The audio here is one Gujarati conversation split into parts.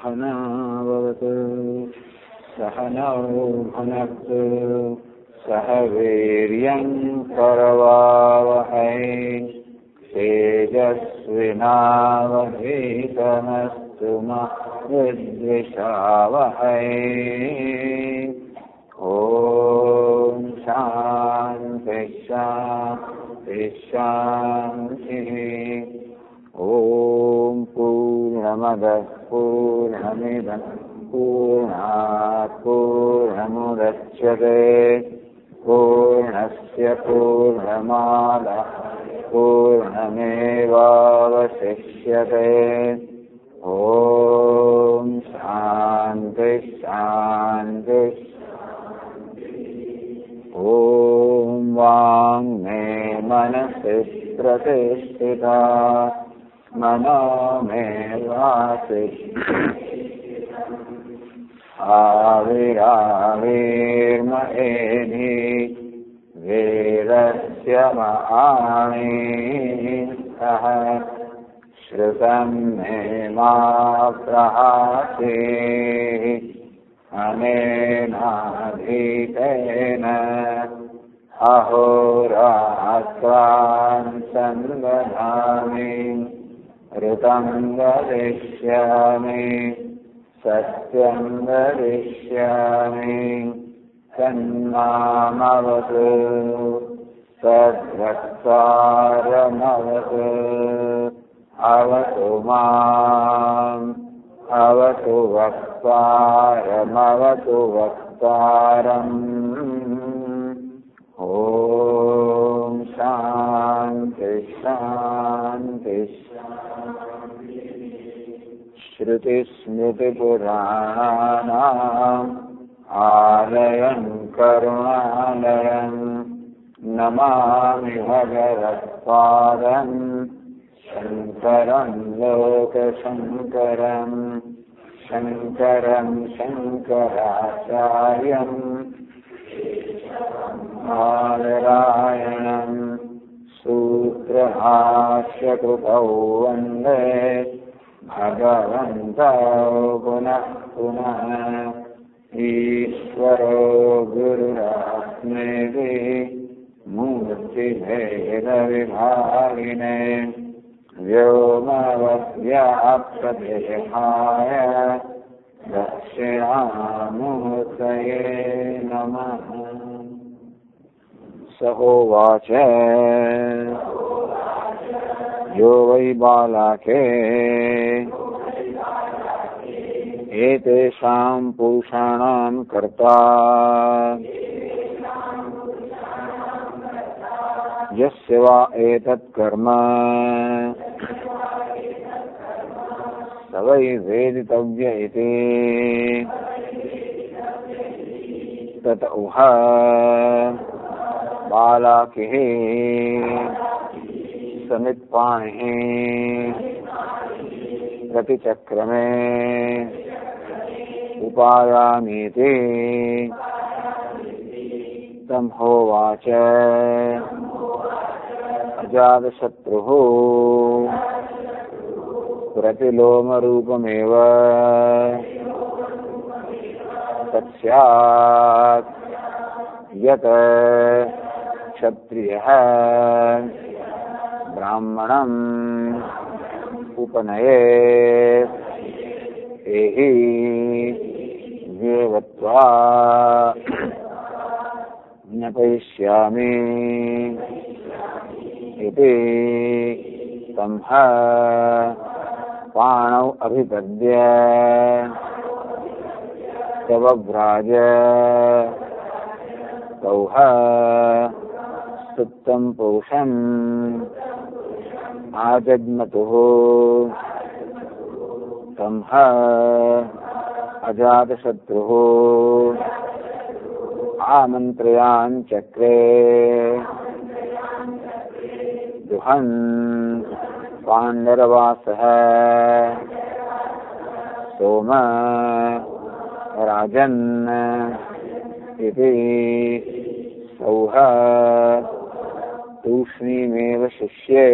सहना भवतु सहनौ भुनक्तु सह वीर्यं करवावहै तेजस्विनावधीतमस्तु मा विद्विषावहै। ॐ शान्ति शान्ति शान्तिः। ॐ पूर्णमदः पूर्णमिदं पूर्णात् पूर्णमुदच्यते पूर्णस्य पूर्णमादाय पूर्णमेवावशिष्यते। ॐ शान्ति शान्ति। ॐ वाङ्मे मनसि प्रतिष्ठिता मनो मे वाचि आविराविर्मयेधि वेदस्य महाणिः श्रुतं मे मा प्रहासि अनेनाधीतेन अहोरात्रान् संदधामि ऋतं वदिष्यामि सत्यं वदिष्यामि तन्मामवतु तद्वक्तारमवतु अवतु माम् अवतु वक्तारमवतु वक्तारम्। ॐ शान्ति शान्ति। श्रुतिस्मृतिपुराणानाम् आलयं करुणालयं नमामि भगवत्पादं शङ्करं लोकशङ्करं शङ्करं शङ्कराचार्यं बादरायणं सूत्रभाष्यकृतौ वन्दे भगवन्तौ पुनः पुनः। ईश्वरो गुरुरात्मेति मूर्तिभेदविभागिने व्योमवद्व्याप्तदेहाय दक्षिणामूर्तये नमः। स होवाच यो वै बालाके एतेषां पुरुषाणां कर्ता यस्य वा एतत् कर्म स वै वेदितव्य इति तत उह बालाकिः समित्पाणिः प्रतिचक्रमे उपायामीति तं होवाच अजातशत्रुः प्रतिलोमरूपमेव तत्स्यात् यत् क्षत्रियः ब्राह्मणम् उपनयेत् एहि देवत्वा ज्ञापयिष्यामि इति तं पाणौ अभिपद्य तवव्राज तौह सुप्तं पौषम् आजग्मतुः तं अजातशत्रुः आमन्त्रयाञ्चक्रे दुहन् पाण्डरवासः सोम राजन् इति सौह तूष्णीमेव शिष्ये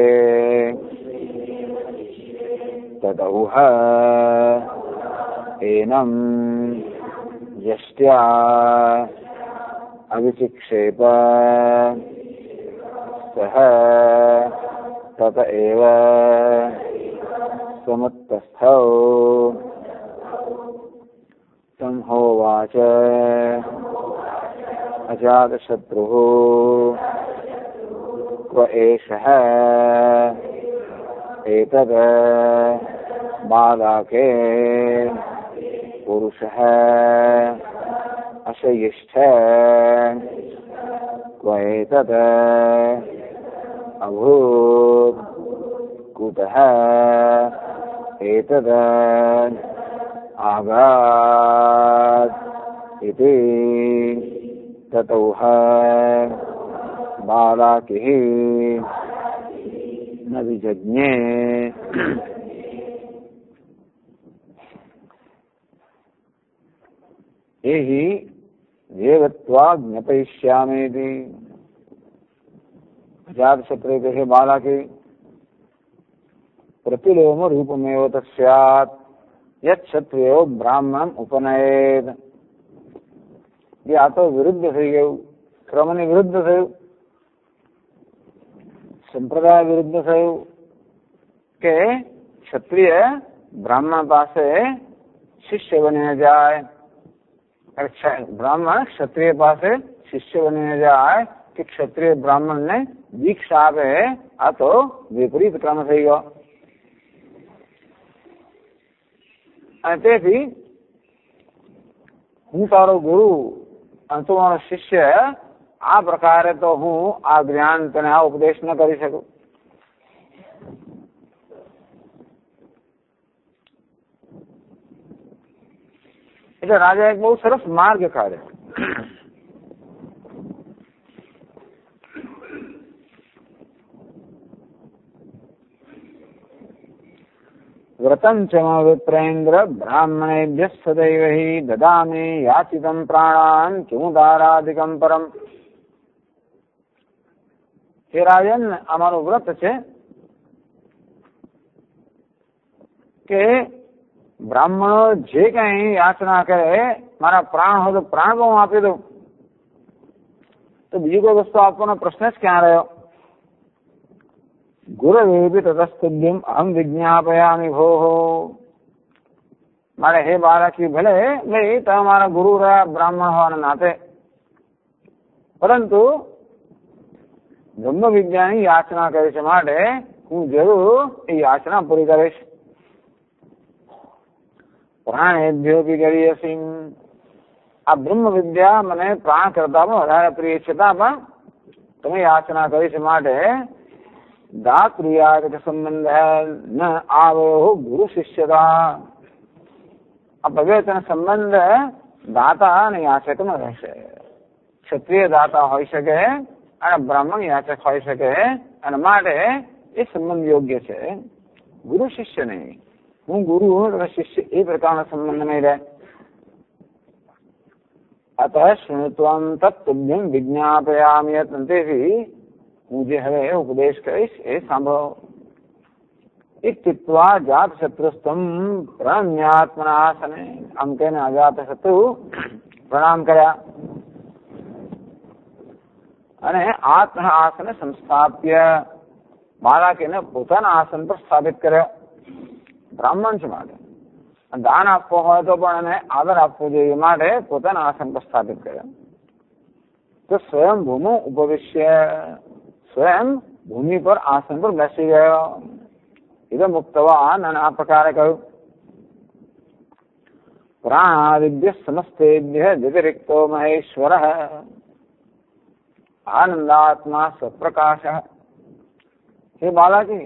तदौह एनं यष्ट्या अविचिक्षेप सः तत एव समुत्तस्थौ संहोवाच अजातशत्रुः क्व एषः एतद् बालाके पुरुषः अशयिष्ठ क्व एतद् अभूत् कुतः एतद् आगात् इति ततोह बालाकिः न विजज्ञे। एहि देवत्वा ज्ञापयिष्यामीति। अजातशत्रुः बालाके प्रतिलोम रूपमेव तस्यात् यत् क्षत्रियो ब्राह्मणम उपनयेत। ये आ तो विरुद्ध થઈ ગયું, ક્રમની વિરુદ્ધ થયું, સંપ્રદાય વિરુદ્ધ થયું કે ક્ષત્રિય બ્રાહ્મણ પાસે શિષ્ય બનીને જાય, બ્રાહ્મણ ક્ષત્રિય પાસે શિષ્ય બનીને જાય કે ક્ષત્રિય બ્રાહ્મણને દીક્ષા આપે. આ તો વિપરીત ક્રમ થઈ ગયો. અને તેથી હું તારો ગુરુ અને તું મારો શિષ્ય, આ પ્રકારે તો હું આ જ્ઞાન તને આ ઉપદેશ ન કરી શકું. એટલે રાજા એક બહુ સરસ માર્ગ કાઢે. व्रतं च मम विप्रेन्द्र ब्राह्मणेभ्यः सदैव हि ददामि याचितं प्राणान् किमुदारादिकं परम. हे राजन, અમારું વ્રત છે કે બ્રાહ્મણો જે કઈ યાચના કરે, મારા પ્રાણ હોય તો પ્રાણ પણ હું આપી દઉં. તો બીજી કોઈ વસ્તુ આપવાનો પ્રશ્ન જ ક્યાં રહ્યો? गुरवेपि ततस्तुभ्यम् अहम विज्ञापयामि भोः. मारे हे बालकी, भले भाई તમારા ગુરુ રહ્યા બ્રાહ્મણ હોવાના નાતે, પરંતુ બ્રહ્મ વિદ્યાની યાચના કરે છે માટે હું જરૂર એ યાચના પૂરી કરીશ. પ્રાણેભ્યોપી ગરીયસી. આ બ્રહ્મ વિદ્યા મને પ્રાણ કરતા પણ વધારે પ્રિય, છતાં પણ તમે યાચના કરી છે માટે दातृयागत संबंध न आवयो गुरु शिष्यता. આ પવિત્ર સંબંધ દાતા અને યાચક નો રહેશે. ક્ષત્રિય દાતા હોઈ શકે અને બ્રાહ્મણ યાચક હોઈ શકે, અને માટે એ સંબંધ યોગ્ય છે. ગુરુ શિષ્ય નહીં. હું ગુરુ અને શિષ્ય એ પ્રકારનો સંબંધ નહીં રહે. અતઃ શૃણુત્વં તત્તુભ્યં વિજ્ઞાપયામિ. તેથી હું જે હવે ઉપદેશ કરીશ એ સાંભળો. ઇત્યુક્ત્વા જાતશત્રુસ્તમ પ્રણમ્યાત્મનાસને. આમ કહીને અજાતશત્રુ પ્રણામ કર્યા અને આત્મ આસને સંસ્થાપ્ય બાલાકીને પોતાના આસન પર સ્થાપિત કર્યો. બ્રાહ્મણ છે માટે દાન આપવો હોય તો પણ એને આદર આપવો જોઈએ માટે પોતાના આસન પર સ્થાપિત કર્યો. તો સ્વયં ભૂમો ઉપવિશ્ય, स्वयं भूमि पर आसन पर बैसी गयो. इदम मुक्तवान. અને આ પ્રકારે કહ્યું, प्राणादिभ्य समस्तेभ्य व्यतिरिक्तो महेश्वरः आनंदात्मा स्वप्रकाशः. हे बालाजी,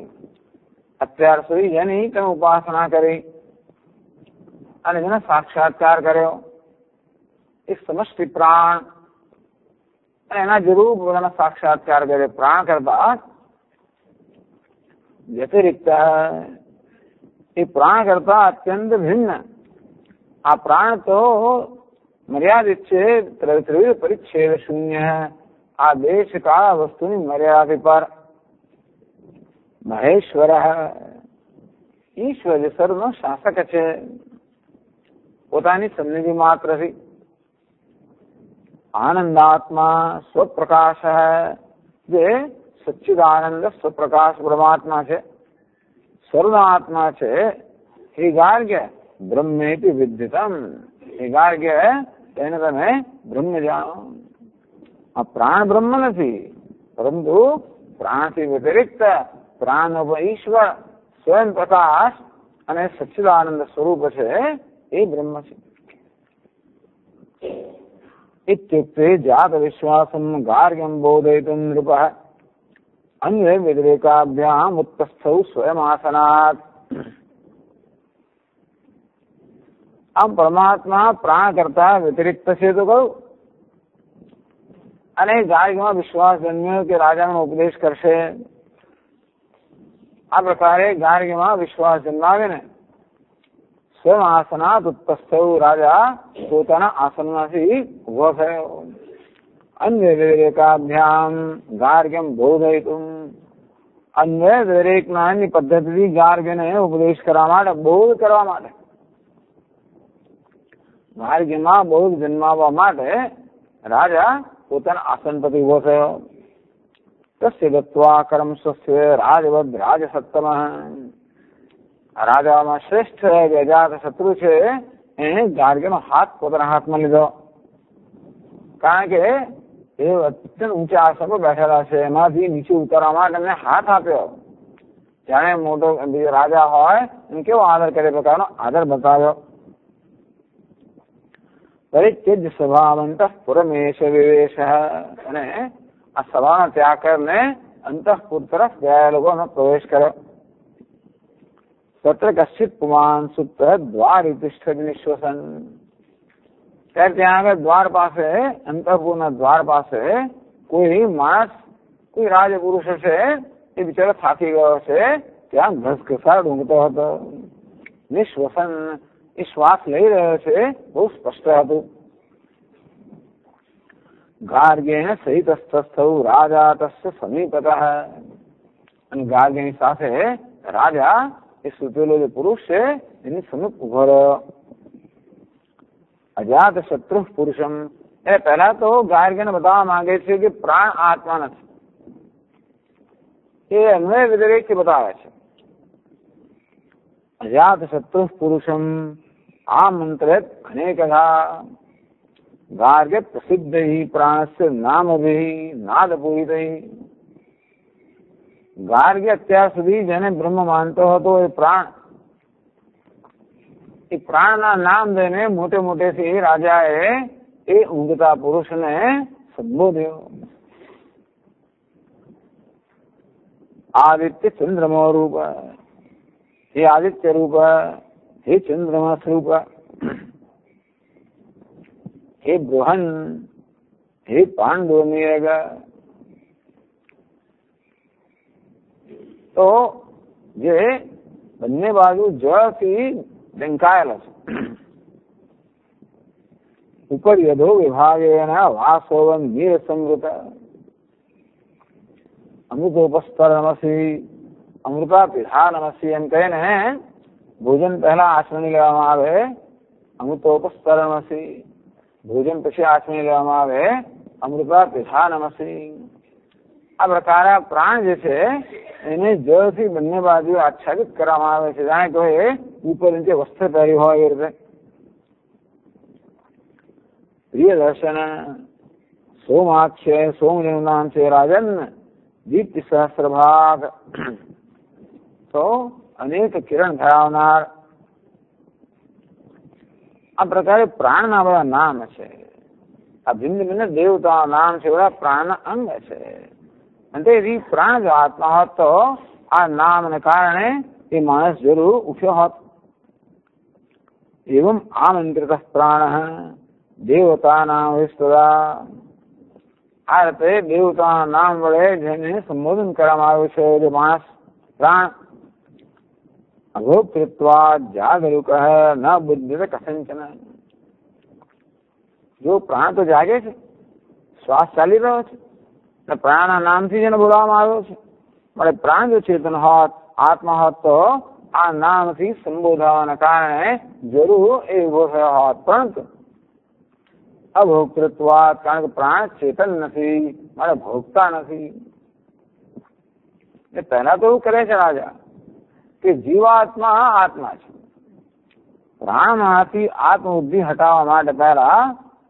અત્યાર સુધી જેની તમે ઉપાસના કરી અને જેનો સાક્ષાત્કાર કર્યો એ સમષ્ટિ પ્રાણ, એના જરૂર પોતાનો સાક્ષાત્કાર કરે. પ્રાણ કરતા વ્યતિરિક્ત, એ પ્રાણ કરતા અત્યંત ભિન્ન. આ પ્રાણ તો મર્યાદિત છે, ત્રિવિધ પરિચ્છેદ શૂન્ય. આ દેશ કાળ વસ્તુની મર્યાદા પર. મહેશ્વર, ઈશ્વર જે સર્વનો શાસક છે. પોતાની સન્નિધિ માત્રથી. આનંદાત્મા સ્વપ્રકાશ, જે સચ્ચિદાનંદ સ્વપ્રકાશ પરમાત્મા છે, સર્વાત્મા છે. હે ગાર્ગ્ય બ્રહ્મેતિ વિદ્યતમ, હે ગાર્ગ્ય તેને તમે બ્રહ્મ જાણો. આ પ્રાણ બ્રહ્મ નથી, પરંતુ પ્રાણથી વ્યતિરિક્ત પ્રાણ ઈશ્વર સ્વયં પ્રકાશ અને સચ્ચિદાનંદ સ્વરૂપ છે, એ બ્રહ્મ છે. इत्युक्ते जात विश्वासं गार्ग्यं बोधयितुं नृपः अन्ये व्यतिरेकाभ्याम् उत्तस्थौ स्वयमासनात्. આમ પરમાત્મા પ્રાણ કરતા વ્યતિરિક્ત છે તો કહું, અને ગાર્ગ્યમાં વિશ્વાસ જન્મ્યો કે રાજાનો ઉપદેશ કરશે. આ પ્રકારે ગાર્ગ્યમાં વિશ્વાસ જન્માવીને સ્વયં આસનાત ઉત્તસ્થૌ, રાજા પોતાના આસનમાંથી ઉભો થયો. અન્ય વ્યતિરેકાભ્યામ ગાર્ગ્યમ બોધયિતુમ, અન્ય વ્યતિરેક નામની પદ્ધતિથી ગાર્ગ્યને ઉપદેશ કરવા માટે, બોધ કરવા માટે, ગાર્ગ્યમાં બોધ જન્માવવા માટે રાજા પોતાના આસન પરથી ઉભો થયો. તસ્ય દત્વા કર્મ સ્વસ્ય રાજવદ રાજસત્તમ, રાજામાં શ્રેષ્ઠ અજાત શત્રુ છે એને ગાર્ગ્યનો હાથ પોતાના હાથમાં લીધો. કારણ કે એ અત્યંત ઊંચા આસન પર બેઠેલા છે, એમાંથી નીચે ઉતારવા માટે એમને હાથ આપ્યો. જાણે મોટો રાજા હોય એને કેવો આદર કરે પ્રકારનો આદર બતાવ્યો. પરિત્યજ સભાવંત પુરમેશ વિવેશ, અને આ સભાનો ત્યાગ કરીને અંતઃપુર તરફ ગયા લોકોનો પ્રવેશ કર્યો. તત્ર કશ્ચિત પુમાન સુપ્ત દ્વાર તિષ્ઠતિ નિશ્વસન, ત્યારે ત્યાં આગળ દ્વાર પાસે, અંતઃપુરના દ્વાર પાસે કોઈ માણસ, કોઈ રાજપુરુષ છે, એ બિચારો થાકી ગયો છે, ત્યાં ઘસઘસાટ ઊંઘતો હતો. નિશ્વસન, એ શ્વાસ લઈ રહ્યો છે, બહુ સ્પષ્ટ હતું. ગાર્ગ્યેન સહિત સ્થસ્થૌ રાજા તસ્ય સમીપતઃ, અને ગાર્ગ્યની સાથે રાજા એ સુતેલો જે પુરુષ છે એની સમીપ ઉભો રહ્યો. અજાત શત્રુ પુરુષમ, એ પહેલા તો ગાર્ગ્યને બતાવવા માંગે છે કે પ્રાણ આત્મા નથી, એ અન્વય વ્યતિરેકથી બતાવે છે. અજાત શત્રુ પુરુષમ આમંત્રેત અનેકધા, ગાર્ગ્ય પ્રસિદ્ધ પ્રાણસ્ય નામભિ નાદપૂરિતૈ. ગાર્ગ્ય અત્યાર સુધી જેને બ્રહ્મ માનતો હતો એ પ્રાણના નામ દઈને મોટે મોટેથી રાજાએ એ ઊંઘતા પુરુષને સંબોધ્યો. આદિત્ય ચંદ્રમા રૂપ, હે આદિત્ય રૂપ, હે ચંદ્રમા સ્વરૂપ, હે બૃહન, હે પાંડવનિયગ. તો જે બંને બાજુ જળથી ઢંકાયેલો છે, ઉપર યધો વિભાગેના વાસોવન નીર સમૃત, અમૃતોપસ્તર નમસી, અમૃતા પીઠા નમસી, એમ કહીને ભોજન પહેલા આચમણી લેવામાં આવે. અમૃતોપસ્તર નમસી, ભોજન પછી આચમણી લેવામાં આવે. અમૃતા પીઠા નમસી. આ પ્રકારે પ્રાણ જે છે એને જળથી બંને બાજુ આચ્છાદિત કરવામાં આવે છે, જાણે કોઈ ઉપર નીચે વસ્ત્ર પહેર્યું હોય એ રીતે. પ્રિય દર્શન સોમાક્ષ, સોમનું નામ છે રાજન, દીપ્તિ સહસ્રભાગ, તો અનેક કિરણ ધરાવનાર. આ પ્રકારે પ્રાણના બધા નામ છે. આ ભિન્ન ભિન્ન દેવતાઓ નામ છે, બધા પ્રાણના અંગ છે. અને તેથી પ્રાણ જો આત્મા હોત તો આ નામને કારણે એ માણસ જરૂર ઉઠ્યો હોત. એવમ આમંત્રિત પ્રાણ દેવતાના વિસ્તરા, આ રીતે દેવતાના નામ વડે જેને સંબોધન કરવામાં આવ્યું છે જે માણસ પ્રાણ, અભોક્તૃત્વા જાગરૂક ન બુદ્ધિ કસંચન. જો પ્રાણ તો જાગે છે, શ્વાસ ચાલી રહ્યો છે, પ્રાણના નામથી જેને બોલાવવામાં આવ્યો છે. પણ પ્રાણ જો ચેતન હોત, આત્મા હોત, તો આ નામથી સંબોધાવાના કારણે જરૂર એ ઉભો થયો હોત, પરંતુ અભોક્તૃત્વાદ, કારણ કે પ્રાણ ચેતન નથી, મારે ભોગતા નથી. એ પહેલા તો એવું કરે છે રાજા કે જીવાત્મા આત્મા છે. પ્રાણમાંથી આત્મબુદ્ધિ હટાવવા માટે પહેલા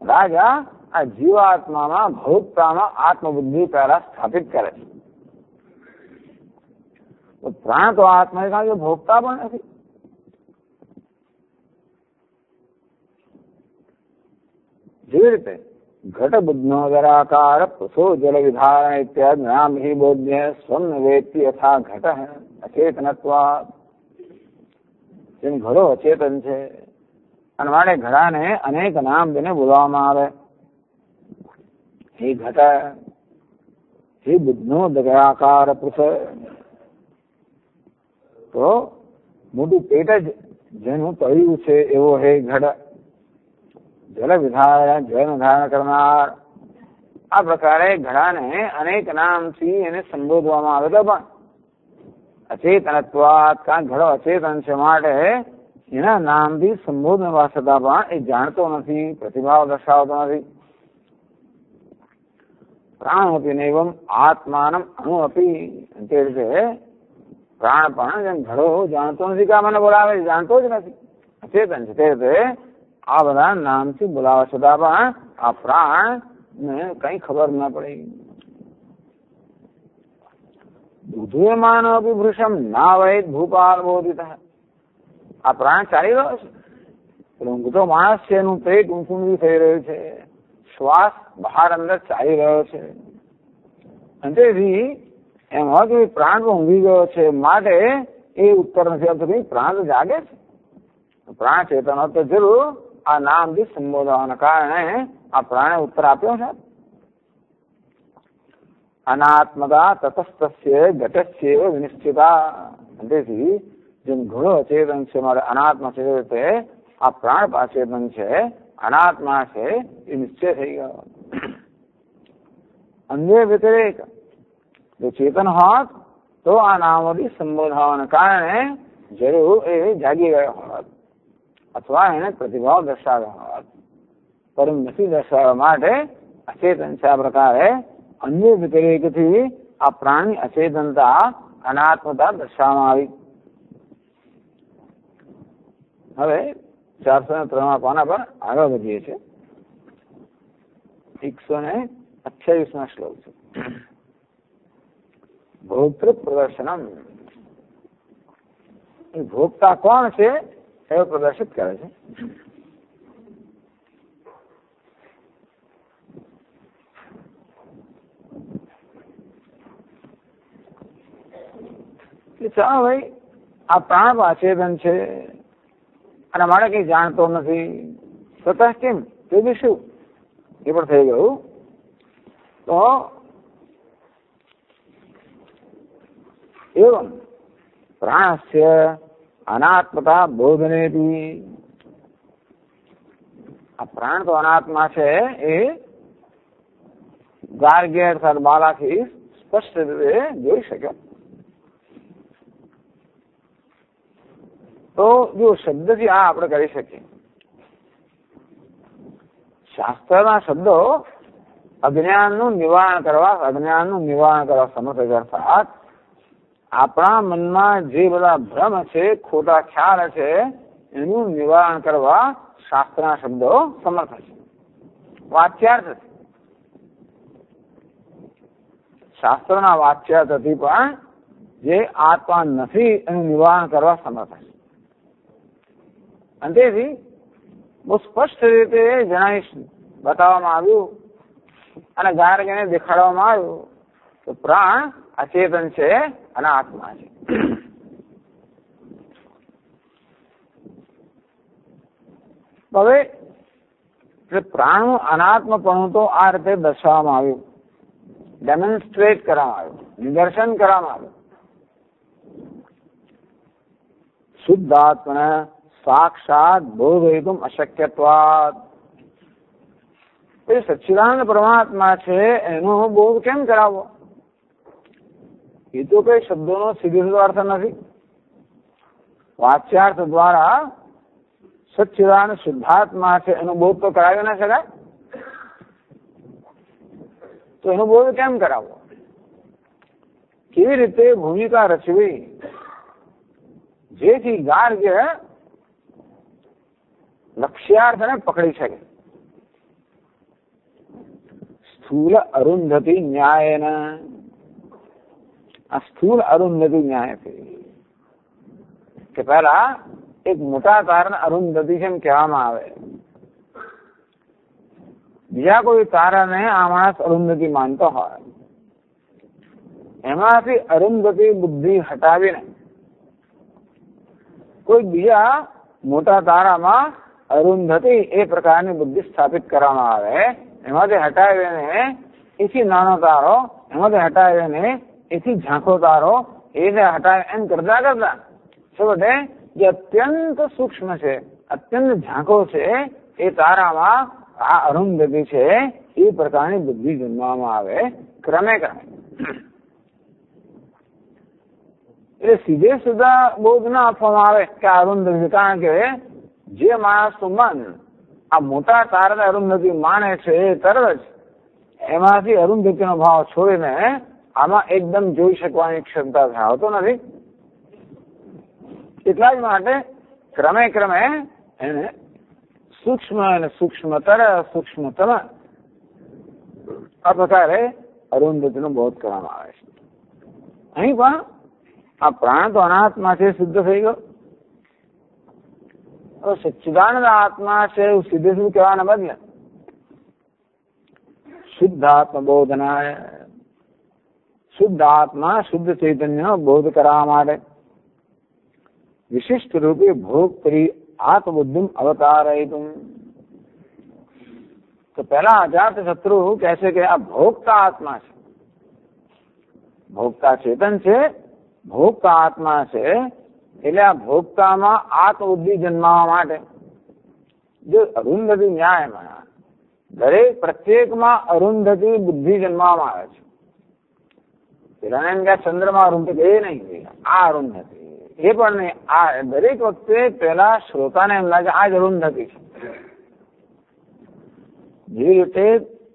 રાજા આ જીવાત્મામાં ભોગતામાં આત્મબુદ્ધિ પહેલા સ્થાપિત કરે છે. તો પ્રાણ તો આત્મા કારણ કે ભોગતા પણ નથી. જેવી રીતે ઘટ બુદ્ધનો દરાકાર પુસો જલ વિધારણ ઇત્યાદિ નામ હિ બોધ્ય સ્વમ વેત્તિ યથા ઘટ અચેતનત્વાદ. જેમ ઘડો અચેતન છે અને માટે ઘડાને અનેક નામ તેને બોલાવવામાં આવે. હે ઘટ, હે બુદ્ધનો દરાકાર પુસ, તો મોટું પેટ જ જેનું તળિયું છે એવો હે ઘટ. જલ વિધારણ, જળનું ધારણ કરનાર. આ પ્રકારે ઘડાને અનેક નામથી એને સંબોધવામાં આવે. તો પણ અચેતનત્વાદ, કારણ ઘડો અચેતન છે માટે એના નામથી સંબોધવા છતાં પણ એ જાણતો નથી, પ્રતિભાવ દર્શાવતો નથી. પ્રાણોપી નૈવમ આત્માનમ અણુઅપી. તે રીતે પ્રાણ પણ જેમ ઘડો જાણતો નથી કે મને બોલાવે, જાણતો જ નથી, અચેતન છે. તે રીતે આ બધા નામથી બોલાવા છતાં પણ આ પ્રાણ ને કઈ ખબર ન પડી. દુધ્યમાન ભૃષમ ના વૈદ ભૂપાલ બોધિત. આ પ્રાણ ચાલી રહ્યો છે, ઊંઘતો માણસ છે, એનું પેટ ઊંચું થઈ રહ્યું છે, શ્વાસ બહાર અંદર ચાલી રહ્યો છે. અને તેથી એમ હોય કે પ્રાણ તો ઊંઘી ગયો છે, માટે એ ઉત્તર નથી આપતો કે પ્રાણ તો જાગે છે. પ્રાણ ચેતન હોત તો જરૂર આ નામથી સંબોધવાના કારણે આ પ્રાણે ઉત્તર આપ્યો છે. અનાત્મતા તટસ્થસ્ય ઘટસ્ય વિનિશ્ચિતા. તેથી જેમ ઘણો અચેતન છે મારે અનાત્મા છે, તે આ પ્રાણ અચેતન છે, અનાત્મા છે, એ નિશ્ચય થઈ ગયો. અન્ય વ્યતિરેક જો ચેતન હોત તો આ નામોથી સંબોધવાના કારણે જરૂર એ જાગી ગયો હોત અથવા એને પ્રતિભાવ દર્શાવ્યો હોત, પરંતુ નથી દર્શાવવા માટે અચેતન છે. આ પ્રકારે અન્ય વ્યતિરેકથી આ પ્રાણની અચેતનતા, અનાત્મતા દર્શાવવામાં આવી. હવે 403 પાના પર આગળ વધીએ છીએ. 128 શ્લોક છે. ભોક્તૃ પ્રદર્શનમ. એ ભોગતા કોણ છે એવું પ્રદર્શિત કરે છે. ચાલો ભાઈ, આ પ્રાણ અચેતન છે અને મારે કઈ જાણતો નથી, છતાં કેમ તે બી શું એ પણ થઈ ગયું. તો એવમ પ્રાણસ્ય અનાત્મતા બોધને બી. આ પ્રાણ તો અનાત્મા છે એ ગાર્ગ્ય અર્થાત બાલાથી સ્પષ્ટ રીતે જોઈ શક્યો. તો જો શબ્દથી આ આપણે કરી શકીએ. શાસ્ત્રના શબ્દો અજ્ઞાનનું નિવારણ કરવા સમર્થ છે. અર્થાત આપણા મનમાં જે બધા ભ્રમ છે, ખોટા ખ્યાલ છે, એનું નિવારણ કરવા શાસ્ત્રના શબ્દો સમર્થ છે. વાચ્યાર્થ છે. શાસ્ત્રના વાચ્યાર્થથી પણ જે આત્મા નથી એનું નિવારણ કરવા સમર્થ છે. અને તેથી બહુ સ્પષ્ટ રીતે બતાવવામાં આવ્યું અને ગાર્ગ્યને દેખાડવામાં આવ્યું તો પ્રાણ અચેતન છે અને આત્મા છે. હવે પ્રાણનું અનાત્મપણું તો આ રીતે દર્શાવવામાં આવ્યું, ડેમોન્સ્ટ્રેટ કરવામાં આવ્યું, નિદર્શન કરવામાં આવ્યું. શુદ્ધ આત્મા સાક્ષાત બોધયિતુમ અશક્યત્વાદ. એ સચ્ચિદાનંદ પરમાત્મા છે એનો બોધ કેમ કરાવવો? એ તો કઈ શબ્દોનો સીધો અર્થ નથી. વાચ્યાર્થ દ્વારા સચ્ચિદાનંદ શુદ્ધાત્મા છે એનો બોધ તો કરાવી ના શકાય. તો એનો બોધ કેમ કરાવવો? કેવી રીતે ભૂમિકા રચવી જેથી ગાર્ગ્ય લક્ષ્યાર્થને પકડી શકે? સ્થૂલ અરુંધતિ ન્યાયન, આ સ્થૂલ અરુંધતિ ન્યાયથી કે પહેલા એક મોટા તારાને અરુંધતિ છે એમ કહેવામાં આવે, બીજા કોઈ તારાને આ માણસ અરુંધતિ માનતો હોય, એમાંથી અરુંધતિ બુદ્ધિ હટાવીને કોઈ બીજા મોટા તારામાં અરુંધતિ એ પ્રકારની બુદ્ધિ સ્થાપિત કરવામાં આવે. એમાંથી હટાવીને એથી નાનો તારો, એમાંથી હટાવીને એથી ઝાંખો તારો, એને હટાવી એમ કરતા કરતા છેવટે જે અત્યંત સૂક્ષ્મ છે, અત્યંત ઝાંખો છે એ તારામાં આ અરુંધતિ છે એ પ્રકારની બુદ્ધિ જન્મવામાં આવે ક્રમે ક્રમે. એટલે સીધે સીધા બોધ ના આપવામાં આવે કે અરુંધતિ, કારણ કે જે માણસનું મન આ મોટા તારાને અરુંધતિ માને છે એ તરત જ એમાંથી અરુંધતિનો ભાવ છોડીને આમાં એકદમ જોઈ શકવાની ક્ષમતા ધરાવતો નથી. એટલા જ માટે ક્રમે ક્રમે એને સૂક્ષ્મ અને સૂક્ષ્મતર સૂક્ષ્મતમ આ પ્રકારે અરુંધતિનો બોધ કરવામાં આવે છે. અહીં પણ આ પ્રાણ તો અનાત્મા છે, સિદ્ધ થઈ ગયો. સચ્ચિદાનંદ આત્મા છે એવું સીધે સીધું કહેવાના બદલે શુદ્ધ આત્મબોધનાય, શુદ્ધ આત્મા શુદ્ધ ચૈતન્ય બોધ કરવા માટે વિશિષ્ટ રૂપે ભોગ કરી આત્મબુદ્ધિ અવતારયિતુમ. તો પહેલા અજાત શત્રુ કહે છે કે આ ભોગતા આત્મા છે, ભોગતા ચેતન છે, ભોગતા આત્મા છે. એટલે આ ભોગતામાં આત્મબુદ્ધિ જન્માવા માટે જો અરુંધતિ ન્યાયમાં દરેક પ્રત્યેકમાં અરુંધતિ બુદ્ધિ જન્માવામાં આવે છે. પેલા એમ કે ચંદ્રમાં અરુંધતિ એ નહીં, આ અરુંધતિ એ પણ નહીં. આ દરેક વખતે પેલા શ્રોતાને એમ લાગે આ જ અરુંધતિ છે. જે રીતે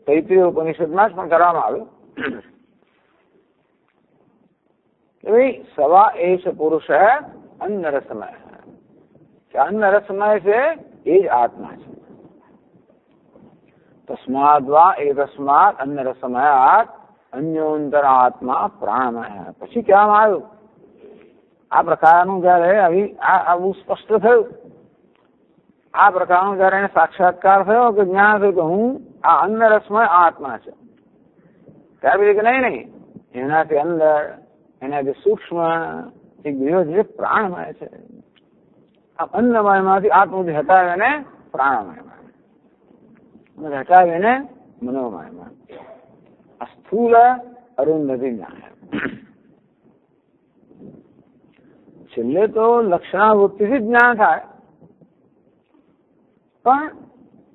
તૈત્રીય ઉપનિષદમાં જ પણ કરવામાં આવ્યું કે ભાઈ સવા એશ પુરુષ અન્ન રસમય, અન્ન રસમય છે એ જ આત્મા છે. તસ્માદ વા એ તસ્માત અન્ન રસમયાત અન્યોંતર આત્મા પ્રાણમય. પછી કહેવામાં આવ્યું આ પ્રકારનું જયારે આવું સ્પષ્ટ થયું, આ પ્રકારનું જયારે એને સાક્ષાત્કાર થયો કે જ્ઞાન થયું કે હું આ અન્ન રસમય આત્મા છે, ત્યારે બીજું કે નહીં એનાથી અંદર એનાથી સૂક્ષ્મ એક બીજો જે પ્રાણમય છે. આ અન્નમયમાંથી આત્મબુદ્ધિ હટાવીને પ્રાણમયમાં, હટાવીને મનોમયમાં. આ સ્થૂલ અરુંધતિ જ્ઞાન. છેલ્લે તો લક્ષણાવૃત્તિથી જ્ઞાન થાય, પણ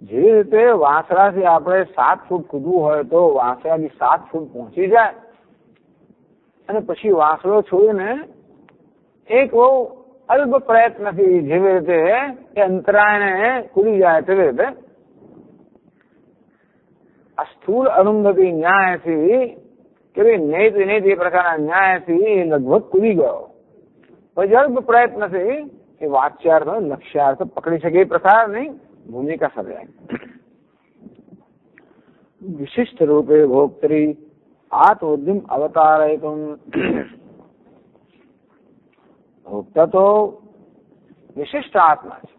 જે રીતે વાંસળાથી આપણે 7 ફૂટ કૂદવું હોય તો વાંસળાથી 7 ફૂટ પહોંચી જાય અને પછી વાંસળો છોડીને એક બહુ અલ્પ પ્રયત્નથી જેવી રીતે એ અંતરાયને કૂદી જાય તેવી રીતે આ સ્થૂળ અરુંધતિ ન્યાયથી કે ભાઈ નેત એ પ્રકારના ન્યાયથી લગભગ કૂદી ગયો. પછી અલ્પ પ્રયત્નથી એ વાચ્યાર્થ લક્ષ્યાર્થ પકડી શકે એ પ્રકારની ભૂમિકા સર્જાય. વિશિષ્ટ રૂપે ભોક્તરી આત્મબુદ્ધિ અવતારયિતુમ. ભોક્તા તો વિશિષ્ટ આત્મા છે,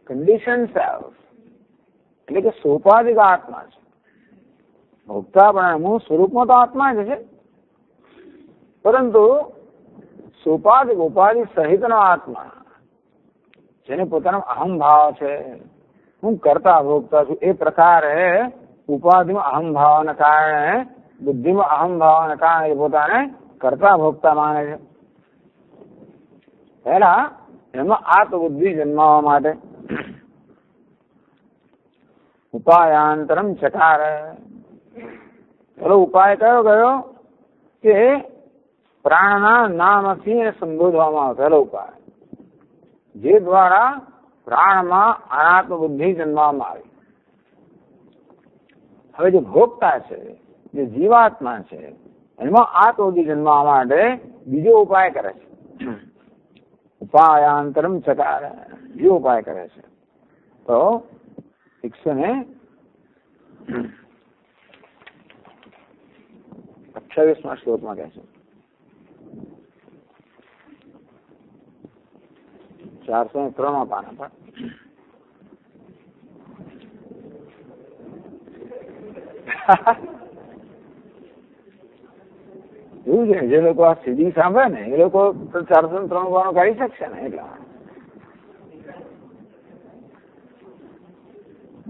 કન્ડિશન સેલ્ફ એટલે કે સોપાધિક આત્મા છે. ભોક્તા પણ મૂળ સ્વરૂપમાં તો આત્મા જ છે, પરંતુ સોપાધિક ઉપાધિ સહિતનો આત્મા જેને પોતાનો અહમભાવ છે, હું કરતા ભોગતા છું એ પ્રકારે ઉપાધિમાં અહમભાવના કારણે, બુદ્ધિમાં અહમભાવના કારણે પોતાને કરતા ભોગતા માને છે. પહેલા એમાં આત્મબુદ્ધિ જન્માવા માટે ઉપાયાંતરમ ચકાર. પેલો ઉપાય કયો ગયો કે પ્રાણના નામથી સંબોધવામાં આવે. પહેલો ઉપાય જે દ્વારા પ્રાણમાં અનાત્મ બુદ્ધિ જન્મવામાં આવી. હવે જે ભોગતા છે, જે જીવાત્મા છે, એમાં આત્મબુદ્ધિ જન્મવા માટે બીજો ઉપાય કરે છે. ઉપાયાંતરમ ચકાર, બીજો ઉપાય કરે છે. તો 128 શ્લોકમાં કહે છે, 403 પાના પર એવું છે. જે લોકો આ સીડી સાંભળે ને એ લોકો 403 પાનો કાઢી શકશે ને. એટલા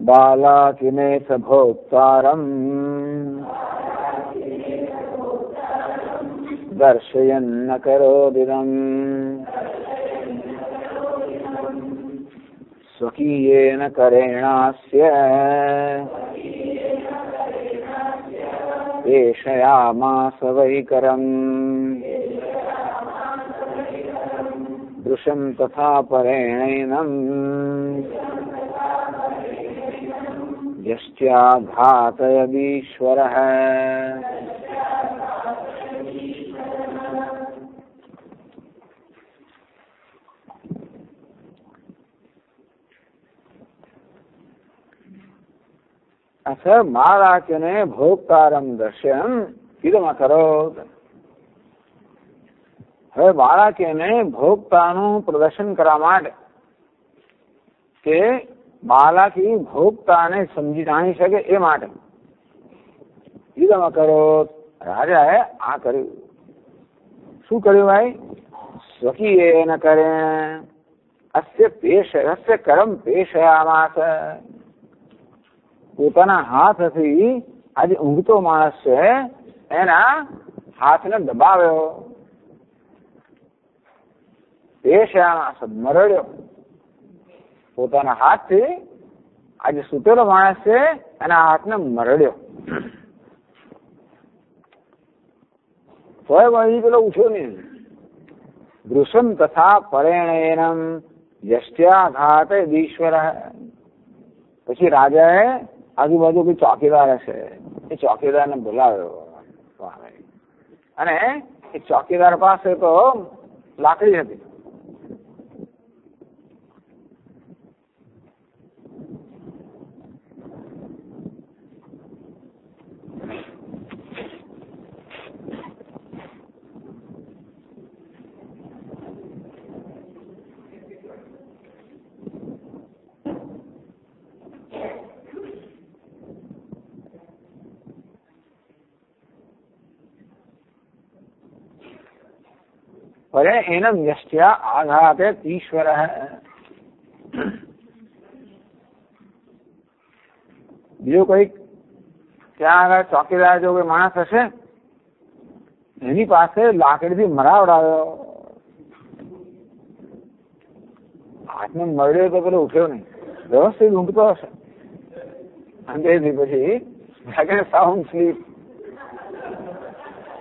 બાલાકિને સભોક્તારમ દર્શયન્ન કરોદિદમ સ્વકીયેન કરેણાસ્ય એષયામાસ વૈકરમ દૃશમ તથા પરેણૈનમ યશ્ચ્યાઘાતયદીશ્વરઃ. સર મહારાજને ભોગતારમ દર્શન કીધું કરો. હવે બાળકને ભોગતાનું પ્રદર્શન કરવા માટે કે બાળકી ભોગતાને સમજી જાણી શકે એ માટે કીધું કરો. રાજાએ આ કર્યું. શું કર્યું ભાઈ? સ્વકીય ન કરે અસ્ય કરમ પેશયામાસ. પોતાના હાથથી આજે ઊંઘતો માણસ છે એના હાથને દબાવ્યો. પેશયામાસ, મરડ્યો. પોતાના હાથથી આજે સૂતેલો માણસ છે એના હાથને મરડ્યો. તોય વળી પેલો ઉઠ્યો નહીં. દૃશમ તથા પરેણેનમ યશ્ચ્યાઘાત ઈશ્વર. પછી રાજાએ આજુબાજુ કોઈ ચોકીદાર હશે, એ ચોકીદારને બોલાવ્યો અને એ ચોકીદાર પાસે તો લાકડી હતી. એનમ યશ્ચ્યા આઘાતે ઈશ્વર. બીજો કોઈક ત્યાં આગળ ચોકીદાર જો કોઈ માણસ હશે એની પાસે લાકડીથી મરાવડાવ્યો. હાથને મરડ્યો તો પેલો ઉઠ્યો નહીં, વ્યવસ્થિત ઊંઘતો હશે. અંતેથી પછી સાઉન્ડ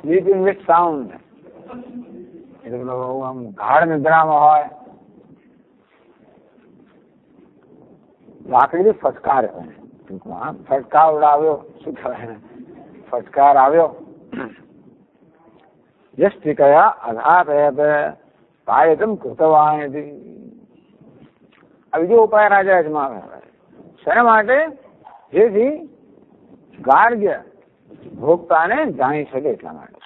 સ્લીપિંગ વિથ સાઉન્ડ. આમ ગાઢ નિદ્રામાં હોય. લાકડીથી ફટકાર્યો, ફટકાવડાવ્યો. શું કહેવાય? ફટકાર આવ્યો. યષ્ટિકયા અઘાતયત પાયતમ કૃતવાન. આ બીજો ઉપાય રાજા અજમાવે. શેના માટે? જેથી ગાર્ગ્ય ભોગતાને જાણી શકે એટલા માટે.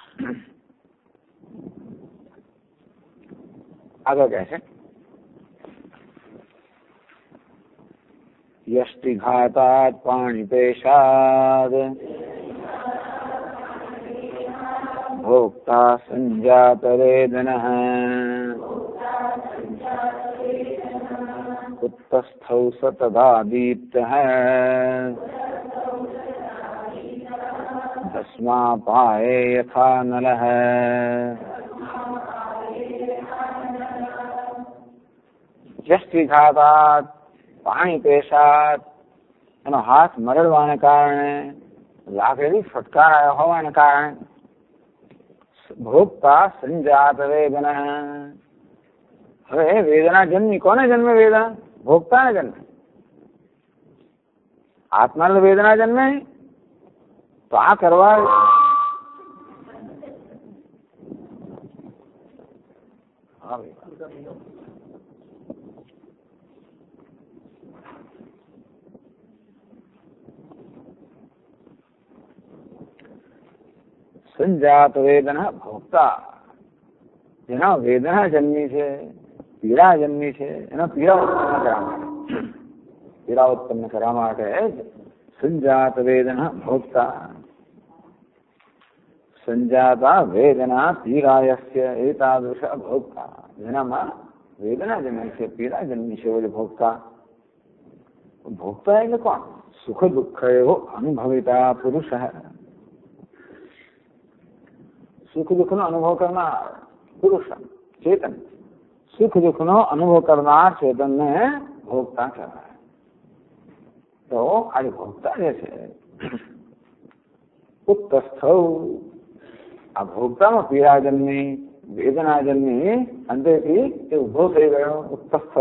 આગળ કહે છે યષ્ટિઘાતાत् પાણિપેશાદ ભોક્તા સંજાત વેદનઃ ઉત્તસ્થૌ સતધા દીપ્તઃ તસ્મા પાયે યથા નલઃ. યષ્ટિઘાતાत् પાણીપેશાદ, એનો હાથ મરડવાને કારણે, લાકડી ફટકારાયો હોવાને કારણે, ભોગતા સંજાત વેદન, હવે વેદના જન્મી, કોને જન્મે વેદના? ભોગતાને જન્મે. આત્માને વેદના જન્મે તો આ કરવા સંજાત વેદના ભોગતા, જેના વેદના જન્મી છે, પીડા જન્મી છે, એના પીડા ઉત્પન્ન કરવા માટે, પીડા ઉત્પન્ન કરવા માટે સંજાત વેદના ભોગતા. સંજાતા વેદના પીડાયસ્ય એતાદૃશ ભોગતા, જેનામાં વેદના જન્મી છે, પીડા જન્મી છે, એ ભોગતા. ભોગતા એટલે કોણ? સુખ દુઃખ એવો અનુભવિતા પુરુષ. સુખ દુઃખ નો અનુભવ કરનાર પુરુષ, ચેતન. સુખ દુઃખ નો અનુભવ કરનાર ચેતન ને ભોગતા કહેવાય. તો આ ભોગતા જે છે ઉત્તસ્થ, આ ભોગતામાં પીડા જન્મી, વેદના જન્મી, અંતેથી એ ઉભો થઈ ગયો. ઉત્તસ્થ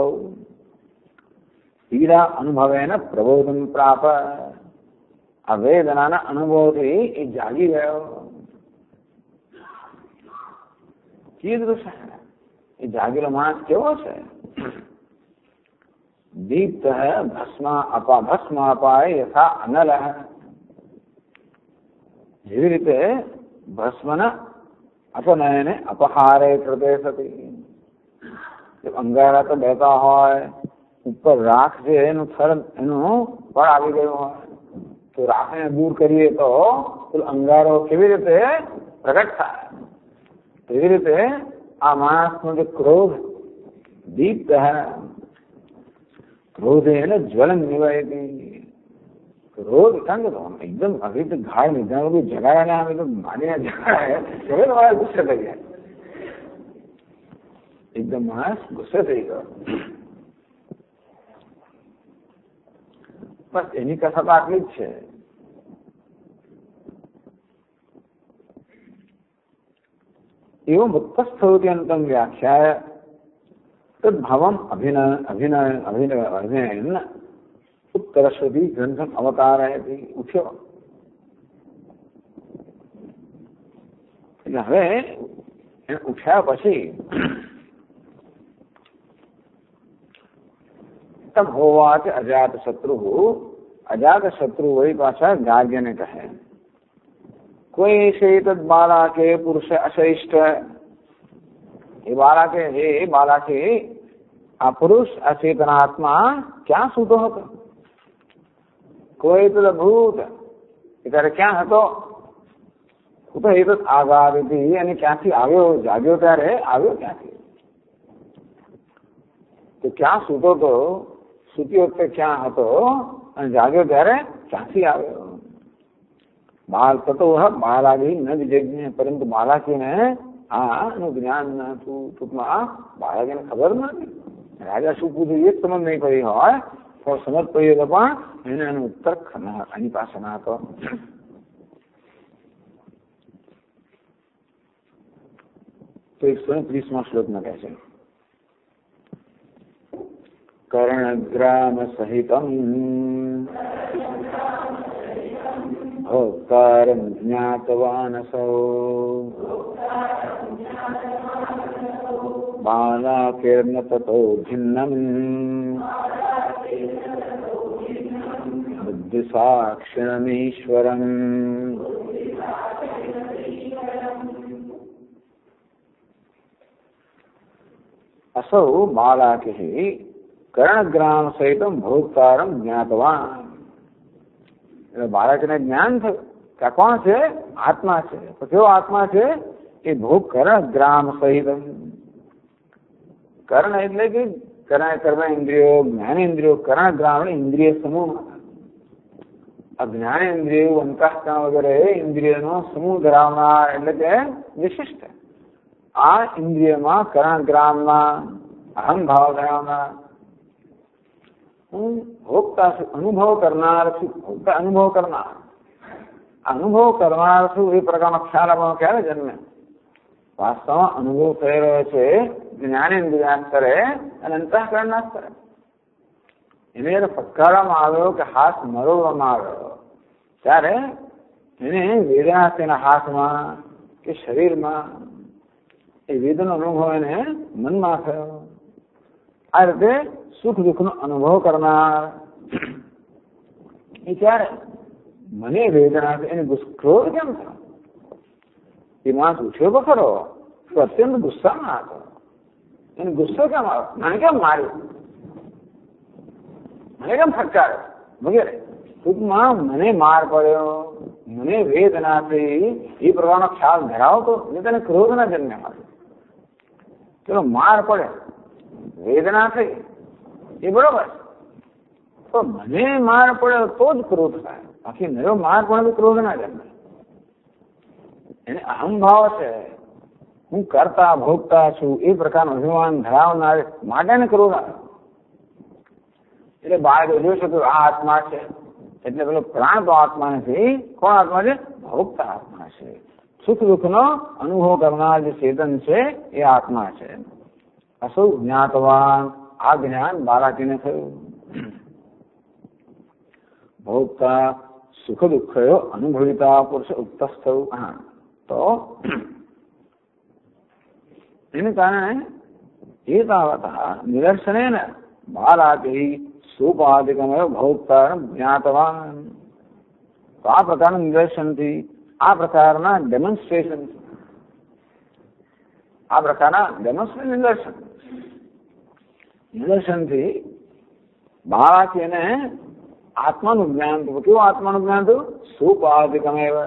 પીડા અનુભવેન પ્રબોધન પ્રાપ, આ વેદનાના અનુભવથી એ જાગી ગયો. કીદૃશ, એ જાગેલો માણસ કેવો છે? દીપ્ત ભસ્મ અપાય યથા અનલ, જેવી રીતે ભસ્મના અપનયને અપહારે કૃતે સતી. અંગારા તો બેતા હોય, ઉપર રાખ છે એનું થર, એનું ફળ આવી ગયું હોય, તો રાખને દૂર કરીએ તો અંગારો કેવી રીતે પ્રગટ થાય? એવી રીતે આ માણસનો જે ક્રોધ દીપ્ત, ક્રોધ એટલે જ્વલન નિવાયતી. ક્રોધ કારણ કે એકદમ આવી રીતે ઘાય લીધા બધું જગાડ્યા, અમે તો માનીને જગાડે, માણસ ગુસ્સે થઈ ગયા. એકદમ માણસ ગુસ્સે થઈ ગયો. બસ એની કથા તો આટલી જ છે. एवं उत्तस्थोत्यंतम व्याख्याय तद्भावम अभिनयन उत्तरश्रुति ग्रंथम अवतारयति. उठ्यो એટલે હવે ઉઠ્યા પછી તબ હોવાચ અજાત શત્રુ વળી પાછા ગાર્ગ્યને કહે, कोई शेत बाला के पुरुष अशिष्ट, ये बाला के हे बाला के आ पुरुष अचेतनात्मा क्या सूतो હતો? કોઈ તો ભૂત, ત્યારે ક્યાં હતો? તો એ તો આગાદી અને ક્યાંથી આવ્યો? જાગ્યો ત્યારે આવ્યો ક્યાંથી? તો ક્યાં સૂતો તો? સૂતી વખતે ક્યાં હતો? અને જાગ્યો ત્યારે ક્યાંથી આવ્યો? बाल ततो बालागी न विजज्ञ, परंतु बालाकी ने ज्ञान न टूंकमा बालाकी ने खबर नहीं. राजा शू पूछे ये समझ नहीं पड़ी हो, तो समझ पड़ी तो પણ उत्तर आनी पास ना હતો. तो 130 श्लोक में कहते हैं, कर्णग्राम सहितम भोक्तारं ज्ञातवानसौ बालाकेर्न ततो भिन्नम् बुद्धिसाक्षिणमीश्वरम्. असौ बालाके कर्णग्राम सहितं भोक्तारं ज्ञातवान्. બાળકને જ્ઞાન થયું કે કોણ છે? આત્મા છે. તો કેવો આત્મા છે? એ ભોગ કરણ ગ્રામ સહિત. કરણ એટલે કે કર્મ ઇન્દ્રિયો, જ્ઞાનેન્દ્રિયો. કરણ ગ્રામ ઇન્દ્રિય સમૂહ. આ જ્ઞાનેન્દ્રિયો, અંતઃકરણ વગેરે ઇન્દ્રિયનો સમૂહ ધરાવનાર એટલે કે વિશિષ્ટ. આ ઇન્દ્રિયમાં કરણ ગ્રામમાં અહમ ભાવ ધરાવનાર ભોગતા છું, અનુભવ કરનાર છું. ભોગતા અનુભવ કરનાર, અનુભવ કરનાર છું એ પ્રકારનો ખ્યાલ આપણને ક્યારે જન્મે? વાસ્તવમાં અનુભવ થઈ રહ્યો છે જ્ઞાનેન્દ્રિયાંતરે અને અંતઃકરણાંતરે. એને જયારે ફટકારવામાં આવ્યો કે હાથ મરોડવામાં આવ્યો ત્યારે એને વેદના તેના હાથમાં કે શરીરમાં એ વેદનો અનુભવ એને મનમાં થયો. આ રીતે સુખ દુઃખનો અનુભવ કરનાર એ ત્યારે મને વેદના એને ક્રોધ કેમ થયો? એ માણસ ઉઠ્યો તો ખરો, તો અત્યંત ગુસ્સામાં હતો. એને ગુસ્સો કેમ આવ્યો? મને કેમ માર્યું? મને કેમ ફટકાર્યો? વગેરે. ટૂંકમાં મને માર પડ્યો, મને વેદના થઈ, એ પ્રકારનો ખ્યાલ ધરાવતો એટલે તેને ક્રોધ ના જન્મે આવ્યો. ચલો માર પડે, વેદના થઈ, એ બરોબર, તો મને માર પડ્યો તો જ ક્રોધ થાય. બાકી નવો માર પડે તો ક્રોધ ના જન્મે. એને અહંભાવ છે, હું કરતા ભોગતા છું એ પ્રકારનું અભિમાન ધરાવનાર માટે ને ક્રોધ આવે. એટલે બાળક જોઈ શકે આ આત્મા છે એટલે પેલો પ્રાણ તો આત્મા નથી. કોણ આત્મા છે? ભોગતા આત્મા છે. સુખ દુઃખનો અનુભવ કરનાર જે ચેતન છે એ આત્મા છે. અસૌ જ્ઞાતવાન, આ જ્ઞાન બાળકીને થયું. ભોગતા સુખ દુઃખયો અનુભવિતા પુરુષ ઉક્તસ્થૌ. હા, તો એને કારણે એ તાવત નિદર્શનેન બાલાકી સોપાધિકમય ભોગતા જ્ઞાતવાન. તો આ પ્રકારના નિદર્શનથી, આ પ્રકારના ડેમોન્સ્ટ્રેશન, નિદર્શનથી બાળકી એને આત્માનું જ્ઞાન થયું. કેવું આત્માનું જ્ઞાન થયું? સોપાધિકમય.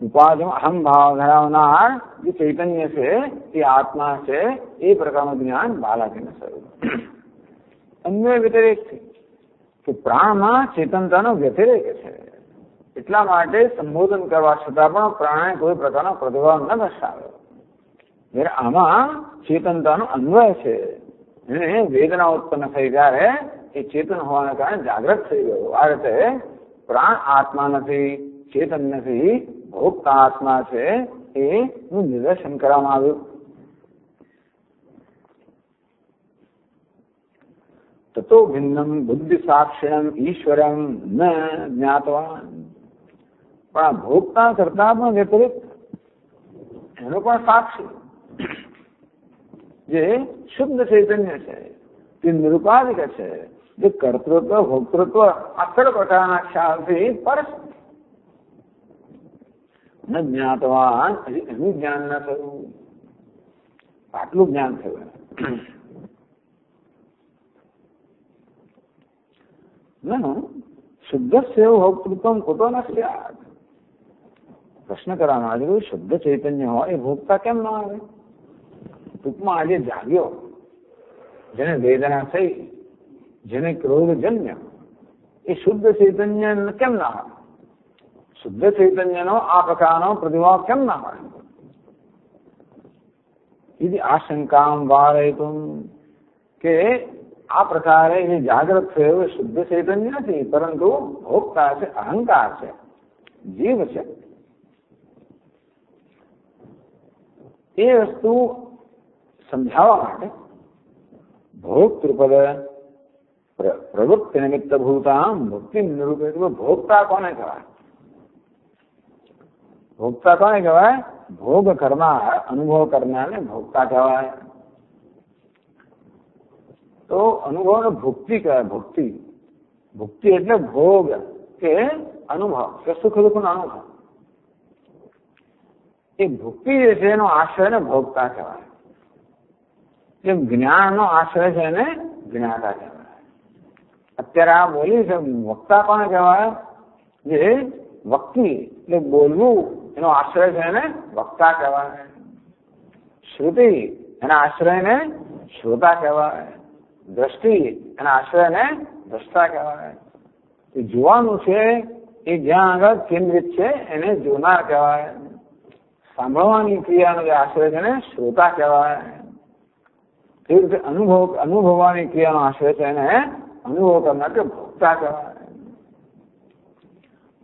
ઉપાધિ અહમ ભાવ ધરાવનાર જે ચૈતન્ય છે એ આત્મા છે એ પ્રકારનું જ્ઞાન બાળકીને થયું. અન્ય વ્યતિરેક છે કે પ્રાણમાં ચેતનતાનો વ્યતિરેક છે. એટલા માટે સંબોધન કરવા છતાં પણ પ્રાણે કોઈ પ્રકારનો પ્રતિભાવ ન દર્શાવ્યો. જ્યારે આમાં ચેતનતાનો અન્વય છે. એને વેદના ઉત્પન્ન થઈ ત્યારે એ ચેતન હોવાને કારણે જાગૃત થઈ ગયો. આ રીતે પ્રાણ આત્મા નથી, ચેતન નથી, ભોગતા આત્મા છે એનું નિદર્શન કરવામાં આવ્યું. તતો ભિન્નમ બુદ્ધિ સાક્ષિણમ ઈશ્વરમ ન જ્ઞાતવાન. પણ આ ભોગતા કરતા પણ વિપરીત એનો પણ સાક્ષી જે શુદ્ધ ચૈતન્ય છે, તે નિરુપાધિક છે, જે કર્તૃત્વ ભોક્તૃત્વ અક્ષર પ્રકારના ખ્યાલથી પર ન જ્ઞાતવાન. હજી એનું જ્ઞાન ન થયું. આટલું જ્ઞાન થયું. શુદ્ધ ભોક્તૃત્વ કુતો ન સ્યાત. પ્રશ્ન કરવામાં આવ્યો, શુદ્ધ ચૈતન્ય હોય એ ભોગતા કેમ ના આવે? ટૂંકમાં આજે જાગ્યો, જેને વેદના થઈ, જેને ક્રોધ જન્મ્યો, એ શુદ્ધ ચૈતન્ય કેમ ના હોય? શુદ્ધ ચૈતન્યનો આ પ્રકારનો પ્રતિભાવ કેમ ના હોય? એની આશંકા વારયતું કે આ પ્રકારે જે જાગૃત થયો એ શુદ્ધ ચૈતન્ય નથી, પરંતુ ભોગતા છે, અહંકાર છે, જીવ છે. એ વસ્તુ સમજાવવા માટે ભોક્તૃપદ પ્રવૃત્તિ નિમિત્ત ભૂતા મુક્તિ નિરૂપે. ભોગતા કોને કહેવાય? ભોગતા કોને કહેવાય? ભોગ કરનાર, અનુભવ કરનારને ભોગતા કહેવાય. તો અનુભવ ભુક્તિ કહેવાય. ભુક્તિ એટલે ભોગ કે અનુભવ કે સુખ દુઃખનો અનુભવ. એ ભુક્તિ જે છે એનો આશ્રય ને ભોગતા કહેવાય. જેમ જ્ઞાનનો આશ્રય છે એને જ્ઞાતા કહેવાય. અત્યારે આ બોલી છે વક્તા કોને કહેવાય? જે વક્તિ એટલે બોલવું એનો આશ્રય છે એને વક્તા કહેવાય. શ્રુતિ એના આશ્રયને શ્રોતા કહેવાય. દ્રષ્ટિ એના આશ્રયને દ્રષ્ટા કહેવાય. એ જોવાનું છે એ જ્યાં આગળ કેન્દ્રિત છે એને જોનાર કહેવાય. સાંભળવાની ક્રિયાનો જે આશ્રય છે એને શ્રોતા કહેવાય. એ રીતે અનુભવવાની ક્રિયાનો આશ્રય છે એને અનુભવ કરનાર કે ભોગતા કહેવાય.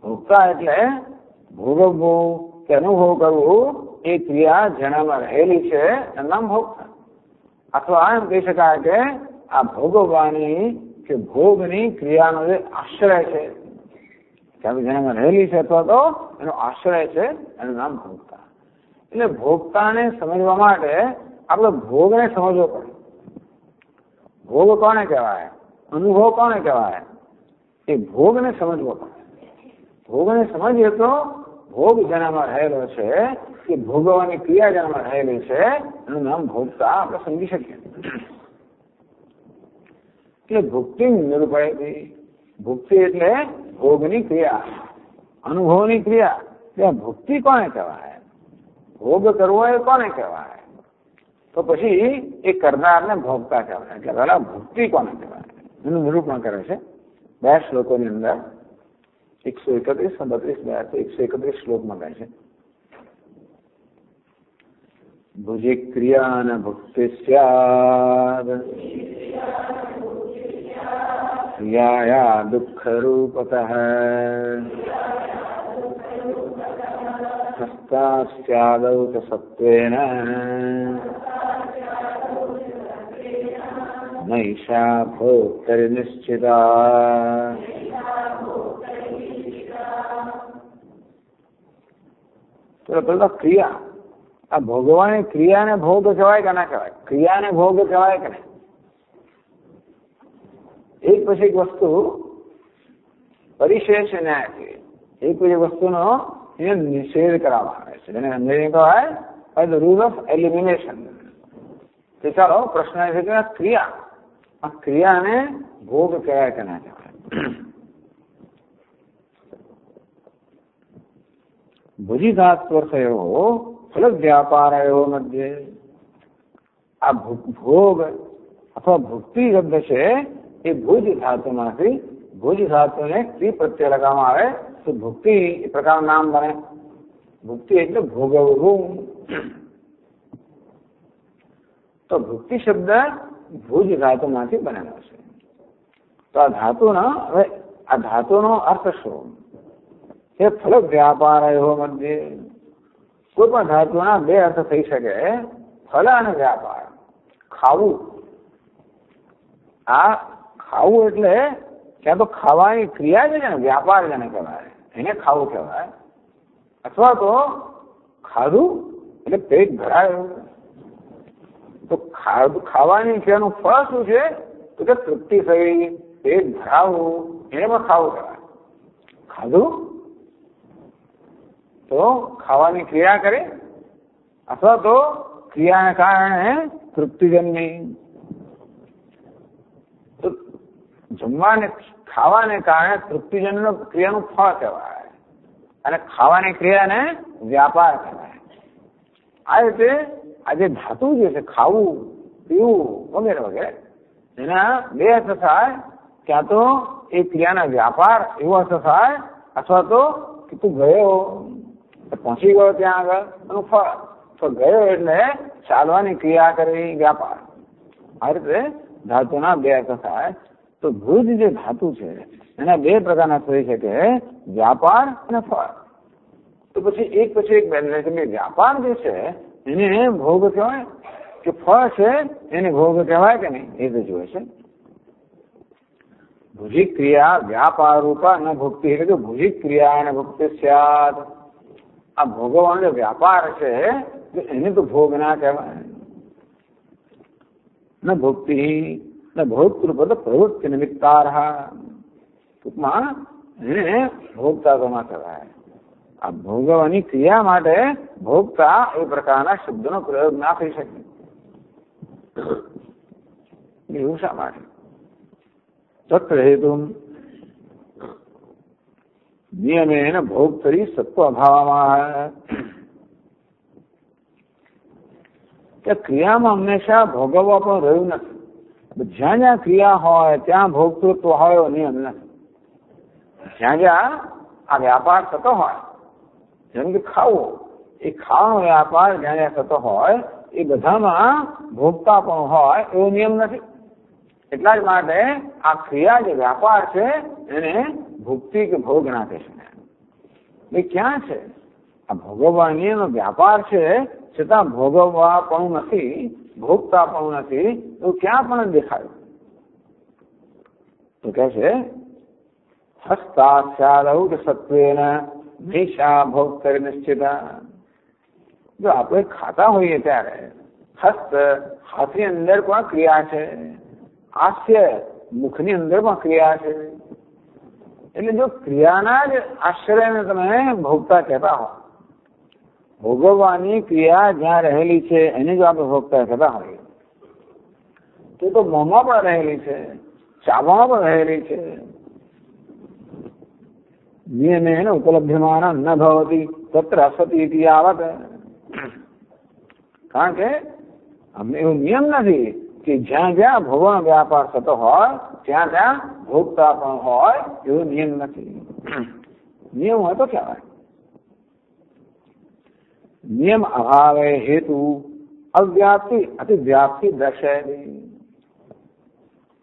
ભોગતા એટલે ભોગવવું કે અનુભવ કરવું એ ક્રિયા જેનામાં રહેલી છે એનું નામ ભોગતા. અથવા એમ કહી શકાય કે આ ભોગવવાની કે ભોગની ક્રિયાનો જે આશ્રય છે, જેનામાં રહેલી છે અથવા તો એનો આશ્રય છે, એનું નામ ભોગતા. એટલે ભોગતાને સમજવા માટે આપણે ભોગને સમજવો પડે. ભોગ કોને કહેવાય, અનુભવ કોને કહેવાય, એ ભોગને સમજવો પડે. ભોગને સમજીએ તો ભોગ જેનામાં રહેલો છે કે ભોગવવાની ક્રિયા જેનામાં રહેલી છે એનું નામ ભોગતા આપણે સમજી શકીએ. એટલે ભુક્તિ નિરૂપાય. ભુક્તિ એટલે ભોગની ક્રિયા, અનુભવની ક્રિયા. ત્યાં ભુક્તિ કોને કહેવાય, ભોગ કરવો એ કોને કહેવાય, તો પછી એ કરનારને ભોગતા કહેવાય. એટલે પેલા ભુક્તિ કોને કહેવાય એનું નિરૂપણ કરે છે 2 શ્લોકોની અંદર. 131, 32, 131 શ્લોકમાં કહે છે ભુજિ ક્રિયા ન ભુક્તિ સ્યાદ ક્રિયાયા દુઃખ રૂપતઃ હસ્તા સ્યાદૌ ચ સત્વેન નૈષા ભોક્તરી નિશ્ચિતા. તો પેલા ક્રિયા, આ ભોગવાની ક્રિયાને ભોગ કહેવાય કે ના કહેવાય, ક્રિયાને ભોગ કહેવાય કે નહીં. એક પછી એક વસ્તુ પરિશેષ ન્યાયથી એક પછી વસ્તુનો નિષેધ કરવામાં આવે છે, જેને અંગ્રેજી કહેવાય by the rule of elimination. તો ચાલો પ્રશ્ન એ છે કે ક્રિયા, આ ક્રિયાને ભોગ કહેવાય કે ના કહેવાય. ભુજિધાત્વર્થયો ફલ વ્યાપારયો મધ્યે. આ ભોગ અથવા ભુક્તિ શબ્દ છે એ ભુજ ધાતુમાંથી, ભુજ ધાતુને ક્રિ પ્રત્યય લગાવવામાં આવે તો ભુક્તિ એ પ્રકારનું નામ બને. ભુક્તિ એટલે ભોગવવું. તો ભુક્તિ શબ્દ ભુજ ધાતુમાંથી બનેલો છે. તો આ ધાતુનો હવે આ ધાતુનો અર્થ શું? એ ફલ વ્યાપાર મધ્યે. કોઈ પણ ધાતુના 2 અર્થ થઈ શકે, ફલ અને વ્યાપાર. ખાવું, આ ખાવું એટલે ક્યાં તો ખાવાની ક્રિયા છે ને, વ્યાપાર જેને કહેવાય એને ખાવું કહેવાય. અથવા તો ખાધું એટલે પેટ ભરાયું. તો ખાવાની ક્રિયાનું ફળ શું છે તો કે તૃપ્તિ થઈ, પેટ ભરાવું, એને પણ ખાવું કહેવાય. ખાધું તો ખાવાની ક્રિયા કરે અથવા તો ક્રિયાને કારણે તૃપ્તિ જન્મી. તો જમવાને ખાવાને કારણે તૃપ્તિજન્ય ક્રિયાનું ફળ કહેવાય અને ખાવાની ક્રિયાને વ્યાપાર કહેવાય. આ રીતે આ જે ધાતુ જે છે ખાવું, પીવું વગેરે વગેરે એના 2 અર્થ થાય. ક્યાં તો એ ક્રિયાના વ્યાપાર એવો અર્થ થાય અથવા તો કે તું ગયો, પહોંચી ગયો ત્યાં આગળ એનું ફળ. તો ગયો એટલે ચાલવાની ક્રિયા કરી, વ્યાપાર. આ રીતે ધાતુના 2 અર્થ થાય. તો ભુજ જે ધાતુ છે એના 2 પ્રકારના થઈ શકે, વ્યાપાર અને ફળ. તો પછી એક વ્યાપાર જે છે એને ભોગ કહેવાય કે ફળ છે એને ભોગ કહેવાય કે નહીં એ તો જોવે છે. ભુજિક ક્રિયા વ્યાપાર રૂપા ન ભુક્તિ એટલે કે ભુજિક ક્રિયા અને ભુક્તિ સ્યાદ. આ ભોગવવાનો જે વ્યાપાર છે એને તો ભોગ ના કહેવાય. ન ભુક્તિ ન ભોક્તૃપદ પ્રવૃત્તિ નિમિત્તાર. ટૂંકમાં એને ભોગતા તો ના કહેવાય. આ ભોગવવાની ક્રિયા માટે ભોગતા એ પ્રકારના શબ્દનો પ્રયોગ ના થઈ શકે. એવું શા માટે? તત્ર હેતુ નિયમેન ભોગતરી સત્વ અભાવમાં. કે ક્રિયામાં હંમેશા ભોગવવા પણ રહ્યું નથી. જ્યાં જ્યાં ક્રિયા હોય ત્યાં ભોગતૃત્વ હોય એવો નિયમ નથી. જ્યાં જ્યાં આ વ્યાપાર થતો હોય, જેમ કે ખાવું, એ ખાવાનો વ્યાપાર જ્યાં જ્યાં થતો હોય એ બધામાં ભોગતા પણ હોય એવો નિયમ નથી. એટલા જ માટે આ ક્રિયા જે વ્યાપાર છે એને ભુક્તિ કે ભોગ ના કહી શકાય. એ ક્યાં છે? આ ભોગવવાની એનો વ્યાપાર છે છતાં ભોગવવા પણ નથી ભોગતા પણ નથી, તો ક્યાં પણ દેખાયું? તો કે છે હસ્તાસ્યાદૌ સત્વેન નૈષા ભોક્તરી નિશ્ચિતા. જો આપણે ખાતા હોઈએ ત્યારે હસ્ત હાથની અંદર પણ ક્રિયા છે, હાસ્ય મુખની અંદર પણ ક્રિયા છે. એટલે જો ક્રિયાના જ આશ્રયને તમે ભોગતા કહેતા હો, ભોગવવાની ક્રિયા જ્યાં રહેલી છે એને જો આપણે ભોગતા કહેતા હોઈએ, તો મોંમાં પણ રહેલી છે, ચાવામાં પણ રહેલી છે. નિયમેન ઉપલબ્ધમાન ન ભવતી તત્ર અસતી યાવત. કારણ કે અમને એવો નિયમ નથી કે જ્યાં જ્યાં ભોગવાનો વ્યાપાર થતો હોય ત્યાં ત્યાં ભોગતા પણ હોય, એવો નિયમ નથી. નિયમ હોય તો કહેવાય. નિયમ અભાવે હેતુ અવ્યાપ્તિ અતિવ્યાપ્તિ દર્શાવે.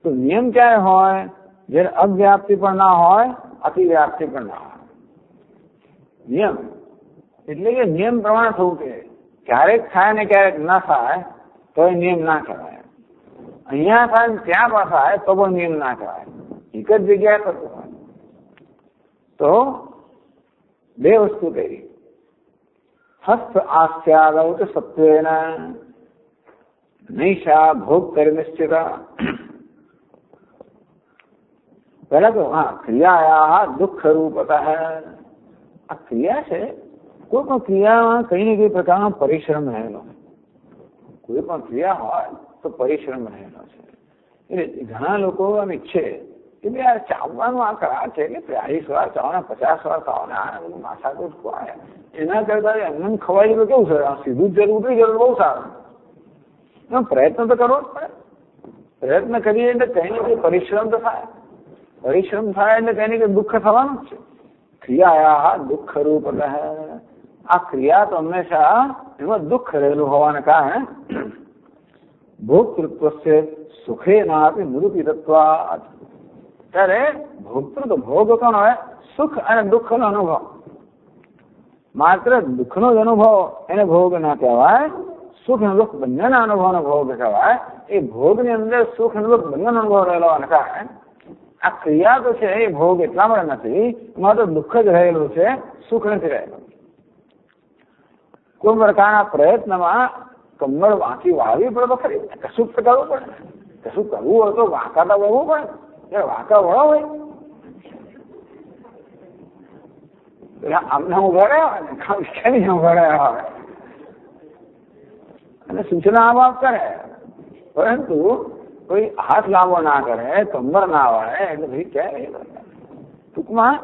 તો નિયમ ક્યારે હોય? જ્યારે અવ્યાપ્તિ પણ ના હોય, અતિવ્યાપ્તિ પણ ના હોય. નિયમ એટલે કે નિયમ પ્રમાણે થવું કે ક્યારેક થાય ને ક્યારેક ના થાય તો એ નિયમ ના કહેવાય. અહીંયા થાય ને ત્યાં પણ થાય તો પણ નિયમ ના કહેવાય. એક જ જગ્યાએ થતું હોય તો બે વસ્તુ કહી. હસ્ત આસ્યાદૌ સત્વેન નૈષા ભોક્તરી નિશ્ચિતા. પહેલા તો ક્રિયાયા દુઃખ રૂપતઃ. આ ક્રિયા છે, કોઈ પણ ક્રિયામાં કઈ ને કઈ પ્રકારનો પરિશ્રમ રહેલો. કોઈ પણ ક્રિયા હોય તો પરિશ્રમ રહેલો છે. એટલે ઘણા લોકો એમ ઈચ્છે કે ભાઈ આ ચાવવાનું આ કરા છે એટલે 40 વાર ચાવવાના 50 વાર ખાવાના આ બધું માથાકૂટ ખવાય, એના કરતા એમને ખવાય તો કેવું છે, સીધું જ જરું ઉતરી જરું બહુ સારું. પ્રયત્ન તો કરવો જ પડે. પ્રયત્ન કરીએ એટલે કઈ ને કઈ પરિશ્રમ તો થાય. પરિશ્રમ થાય એટલે કઈ ને કઈ દુઃખ થવાનું જ છે. ક્રિયા દુઃખ રૂપ. આ ક્રિયા તો હંમેશા એમાં દુઃખ રહેલું હોવાને કારણે ભોક્તૃત્વ સુખે નાપી નિરૂપિતત્વાત્. ત્યારે ભોક્તૃત્વ ભોગ કોણ હોય? સુખ અને દુઃખનો અનુભવ. માત્ર દુઃખનો જ અનુભવ એને ભોગ ના કહેવાય, સુખ અને દુઃખ બંનેના અનુભવનો ભોગ કહેવાય. એ ભોગની અંદર સુખ અને દુઃખ બંનેનો અનુભવ રહેલો હોવાને કારણે આ ક્રિયા તો છે એ ભોગ એટલા માટે નથી, એમાં તો દુઃખ જ રહેલું છે, સુખ નથી રહેલું. કોઈ પ્રકારના પ્રયત્નમાં કમર વાંકી વાળવી પડે તો ખરી, કશું તો કરવું પડે. કશું કરવું હોય તો વાંકા તો વળવું પડે. વાંકા વળો હોય આમને ઉભા રહ્યા ઉભા રહ્યા હોય અને સૂચના આપ કરે, પરંતુ કોઈ હાથ લાંબો ના કરે, કમર ના વાળે, એટલે ભાઈ ક્યાં. ટૂંકમાં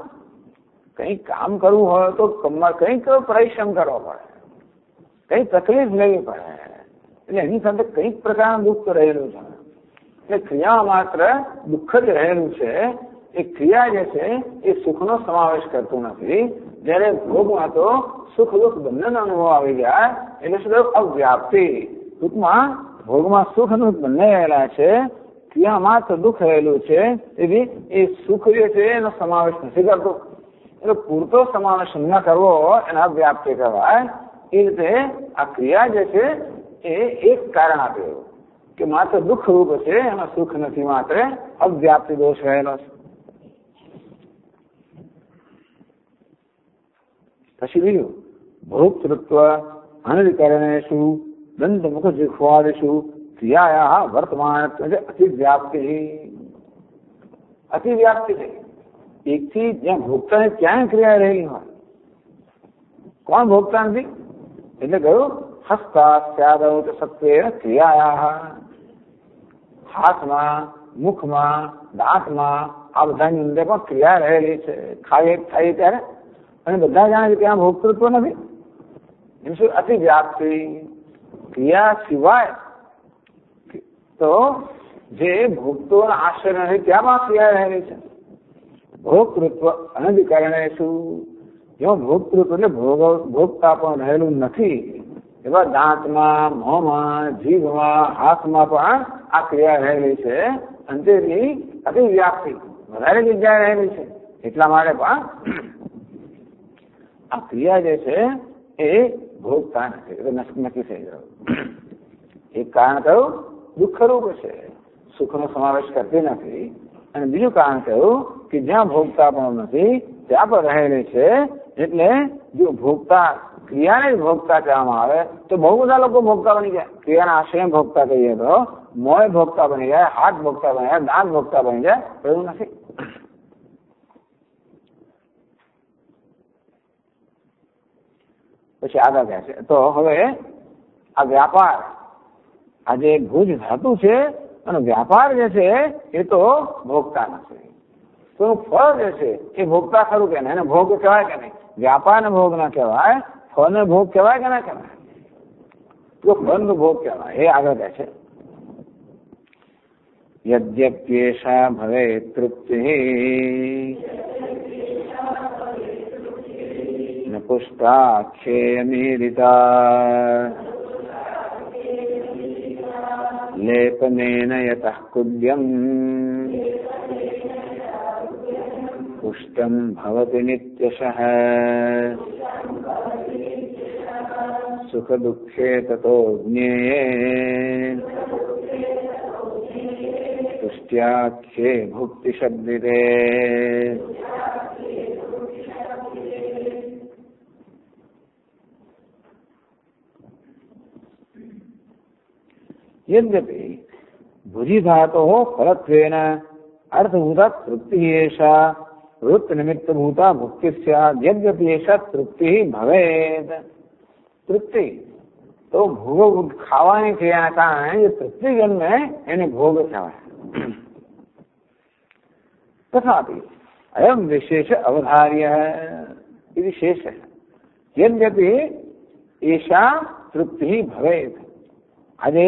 કંઈક કામ કરવું હોય તો કમર કંઈક પરિશ્રમ કરવો પડે, કઈ તકલીફ લેવી પડે. એટલે એની સાથે કંઈક પ્રકારનું દુઃખ રહેલું છે. એટલે ક્રિયા માત્ર દુઃખ જ રહેલું છે. એ ક્રિયા જે છે એ સુખનો સમાવેશ કરતું નથી. જયારે ભોગમાં તો સુખ દુઃખ બંનેનો અનુભવ આવી જાય એટલે શું અવ્યાપ્તિ. ટૂંકમાં ભોગમાં સુખ અને દુઃખ બંને રહેલા છે, ક્રિયા માત્ર દુઃખ રહેલું છે. તેથી એ સુખ જે છે એનો સમાવેશ નથી કરતું. એટલે પૂરતો સમાવેશ ન કરવો એના અવ્યાપ્તિ કહેવાય. એ રીતે આ ક્રિયા જે છે એ એક કારણ આપ્યું કે માત્ર દુઃખ રૂપ છે, એમાં સુખ નથી, માત્ર અવ્યાપ્તિ દોષ રહેલો છે. પછી બીજું ભોક્તૃત્વ અનધિકરણેષુ દંતમુખ જિહ્વાદિષુ ક્રિયાયા વર્તમાન અતિવ્યાપ્તિ. અતિવ્યાપ્તિ છે એકથી જ્યાં ભોગતાની ક્યાંય ક્રિયા રહેલી હોય. કોણ ભોગતા નથી? એટલે કહ્યું હસ્તાસ્યાદૌ સત્વે ક્રિયાયા. હાથમાં, મુખમાં, દાંતમાં આ બધાની અંદર પણ ક્રિયા રહેલી છે. ખાઈએ ત્યારે અને બધા જાણે કે ત્યાં ભોક્તૃત્વ નથી. એમ શું? અતિવ્યાપ્તિ. ક્રિયા સિવાય તો જે ભોગતોના આશ્રય નથી ત્યાં પણ ક્રિયા રહેલી છે. ભોક્તૃત્વ અનધિકરણે શું? જેમાં ભોક્તૃત્વ એટલે ભોગતા પણ રહેલું નથી એવા દાંતમાં, મોંમાં, જીભમાં, હાથમાં પણ આ ક્રિયા રહેલી છે. અંતેની અતિવ્યાપ્તિ વધારે જગ્યાએ રહેલી છે. એટલા માટે પણ આ ક્રિયા જે છે એ ભોગતા નથી. એટલે નક્કી થઈ ગયું. એક કારણ કયું? દુઃખરૂપ છે, સુખનો સમાવેશ કરતી નથી. અને બીજું કારણ કયું કે જ્યાં ભોગતા પણ નથી ત્યાં પણ રહેલી છે. એટલે જો ભોગતા ક્રિયાને જ ભોગતા કહેવામાં આવે તો બહુ બધા લોકો ભોગતા બની જાય. ક્રિયાના આશ્રય ભોગતા કહીએ તો મોય ભોગતા બની જાય, હાથ ભોગતા બની જાય, દાંત ભોગતા બની જાય, એવું નથી. પછી આગળ કહે છે તો હવે આ વ્યાપાર, આ જે ભુજ ધાતુ છે અને વ્યાપાર જે છે એ તો ભોગતા નથી. તો ફળ જે છે એ ભોગતા ખરું કે નહીં? એને ભોગ કહેવાય કે નહીં? વ્યાપારને ભોગ ના કહેવાય, ફળને ભોગ કહેવાય કે ના કહેવાય? તો ફળનો ભોગ કહેવાય. એ આગળ કહે છે યદ્યપ્યેષા ભવે તૃપ્તિ ન પુષ્ટાખ્યેયમીરિતા લેપનેન યતઃ કુડ્યમ પુષ્ટમ ભવતિ નિત્યશઃ સુખ દુઃખે તતો જ્ઞેયે પુષ્ટ્યાખ્યે ભુક્તિ શબ્દિતે. यद्यपि भुजि धातोः फलत्वेन अर्थभूता तृप्तिः एषा वृत्त निमित्त भूता भुक्ति स्यात्. यद्यपि एषा तृप्तिः भवेत्. तृप्ति तो भोग खावाने क्रियाના કારણે જે તૃપ્તિ જન્મે એને ભોગ કહેવાય. तथापि अयम विशेष अवधार्य विशेष है. यद्यपि एषा तृप्ति भवेत्. આજે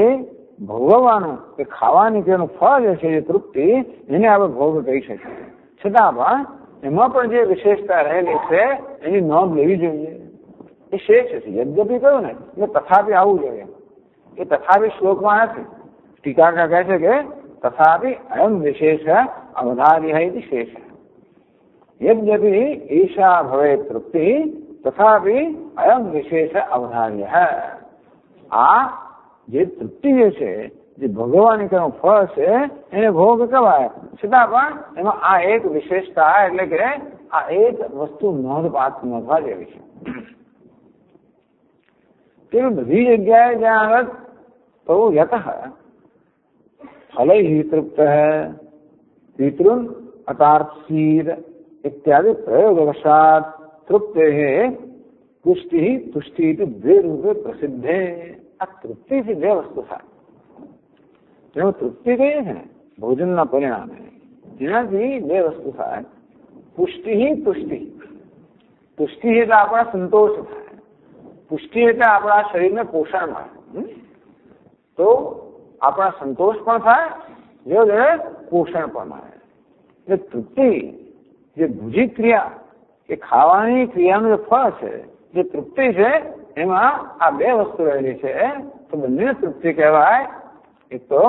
ભોગવવાનું કે ખાવાની તેનું ફળ જે છે એ તૃપ્તિ, એને આપણે ભોગ કહી શકીએ. છતાં પણ એમાં પણ જે વિશેષતા રહેલી છે એની નોંધ લેવી જોઈએ. એ શેષ છે. યદ્યપી કહ્યું ને એટલે તથાપી આવવું જોઈએ. એ તથાપી શ્લોકમાં નથી. ટીકાકાર કહે છે કે તથાપી અયમ વિશેષ અવધાર્ય શેષ. યદ્યપી ઈશા ભવે તૃપ્તિ તથાપી અયમ વિશેષ અવધાર્ય. આ જે તૃપ્તિ જે છે, જે ભોગવવાની તેનું ફળ છે એને ભોગ કહેવાય. છતાં પણ એમાં આ એક વિશેષતા એટલે કે આ એક વસ્તુ નોંધપાત્ર નોંધવા જેવી છે કે બધી જગ્યાએ જ્યાં આગળ તો યતઃ ફલૈ તૃપ્ત પિતૃન અતાર્થસીદ इत्यादि प्रयोगवशात् तृप्ते पुष्टि तुष्टि द्वे रूपे प्रसिद्धे. आ तृप्ति से બે વસ્તુ થાય. જેનું તૃપ્તિ કહીએ છે ને ભોજનના પરિણામે, એનાથી બે વસ્તુ થાય. પુષ્ટિ તુષ્ટિ. તુષ્ટિ એટલે આપણા સંતોષ થાય, પુષ્ટિ એટલે આપણા શરીરને પોષણ મળે. તો આપણા સંતોષ પણ થાય, જે પોષણ પણ મળે. એટલે તૃપ્તિ જે ભુજી ક્રિયા કે ખાવાની ક્રિયાનું જે ફળ છે, જે તૃપ્તિ છે, એમાં આ બે વસ્તુ રહેલી છે. તો બંને તૃપ્તિ કહેવાય. એક તો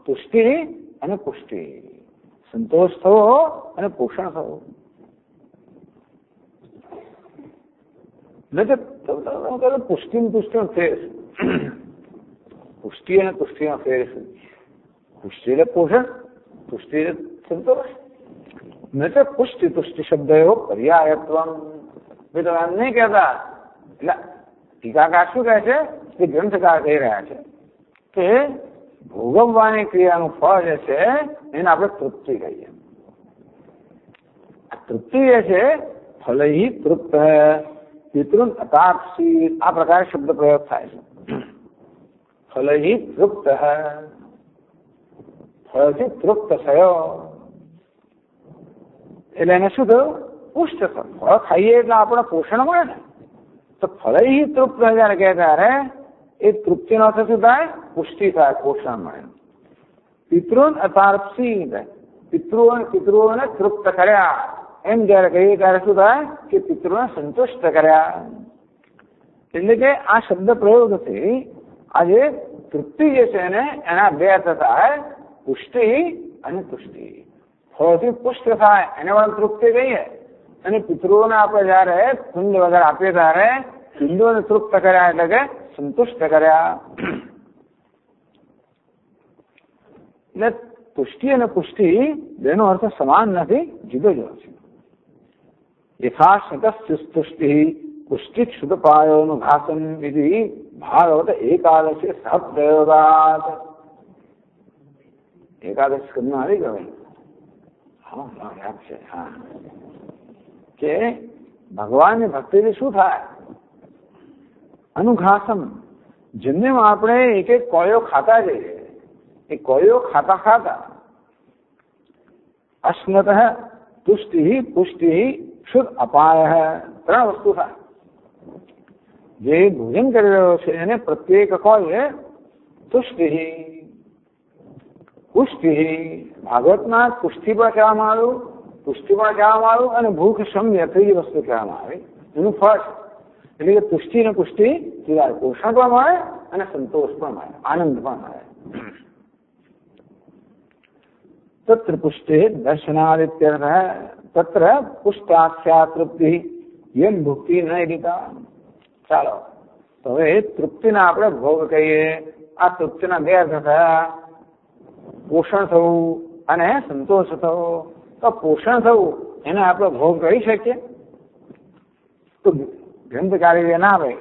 તુષ્ટિ અને પુષ્ટિ, સંતોષ થવો અને પોષણ થવું. પુષ્ટિ તુષ્ટિનો ફેર, પુષ્ટિ અને તુષ્ટિનો ફેર. પુષ્ટિ એટલે પોષણ, તુષ્ટિ એટલે સંતોષ. ન તો પુષ્ટિ તુષ્ટિ શબ્દો પર્યાયત્વ. તમે એમ નહીં કહેતા. એટલે ટીકાકાર શું કહે છે કે ગ્રંથકાર કહી રહ્યા છે કે ભોગવવાની ક્રિયાનું ફળ જે છે એને આપણે તૃપ્તિ કહીએ. આ તૃપ્તિ જે છે ફલૈ તૃપ્ત પિતૃન અતાપ્સી, આ પ્રકારે શબ્દ પ્રયોગ થાય છે. ફલૈ તૃપ્ત, ફળથી તૃપ્ત થયો એટલે એને શું થયું? પુષ્ટ થયું. ફળ ખાઈએ એટલે આપણે પોષણ મળે ને. તો ફળૈ તૃપ્ત જયારે કહે ત્યારે એ તૃપ્તિનો અર્થ શું થાય? પુષ્ટિ થાય, પોષણ મળે. પિતૃન અતાર્પસી, પિતૃઓને તૃપ્ત કર્યા એમ જયારે કહીએ ત્યારે શું થાય કે પિતૃને સંતુષ્ટ કર્યા. એટલે કે આ શબ્દ પ્રયોગથી આ જે તૃપ્તિ જે છે એને એના બે અર્થ થાય, પુષ્ટિ અને તુષ્ટિ. ફળથી પુષ્ટ થાય એને પણ તૃપ્તિ કહીએ, અને પિતૃઓને આપણે જયારે પિંડ વગર આપીએ ત્યારે પિંડોને તૃપ્ત કર્યા એટલે કે સંતુષ્ટ કર્યા. એટલે તુષ્ટિ અને પુષ્ટિ બેનો અર્થ સમાન નથી, જુદો જુદો છે. યથાશતસ્તુષ્ટિ પુષ્ટિક્ષુતપાયોનુઘાસન વિધિ ભાગવત એકાદશી સહપ્રયોગાત. એકાદશ સ્કંદમાં આવી ગયો. હા યાદ છે. હા, કે ભગવાનની ભક્તિથી શું થાય? અનુઘાસમ, જેમ આપણે એક એક કોયો ખાતા જઈએ, એ કોયો ખાતા ખાતા અશ્નત તુષ્ટિ પુષ્ટિ શુદ્ધ અપાય, ત્રણ વસ્તુ થાય. જે ભોજન કરી રહ્યો છે એને પ્રત્યેક કોયે તુષ્ટિ પુષ્ટિ, ભાગવતમાં પુષ્ટિ પણ કહેવામાં આવ્યું, પુષ્ટિ પણ કહેવામાં આવ્યું અને ભૂખ શમ્ય ત્રીજી વસ્તુ કહેવામાં આવી. એનું ફળ એટલે કે તુષ્ટિ અને પુષ્ટિ સિવાય પોષણ પણ મળે અને સંતોષ પણ મળે, આનંદ પણ મળે. તત્ર પુષ્ટિ દર્શનાદિત્યર્થ, તત્ર પુષ્ટાખ્યા તૃપ્તિ યમ ભુક્તિ ન એદિતા. ચાલો તો હવે તૃપ્તિના આપણે ભોગ કહીએ. આ તૃપ્તિના બે અર્થ થયા, પોષણ થવું અને સંતોષ થવો. તો પોષણ થવું એને આપણે ભોગ કહી શકીએ? તો ગ્રંથકારી ના ભાઈ,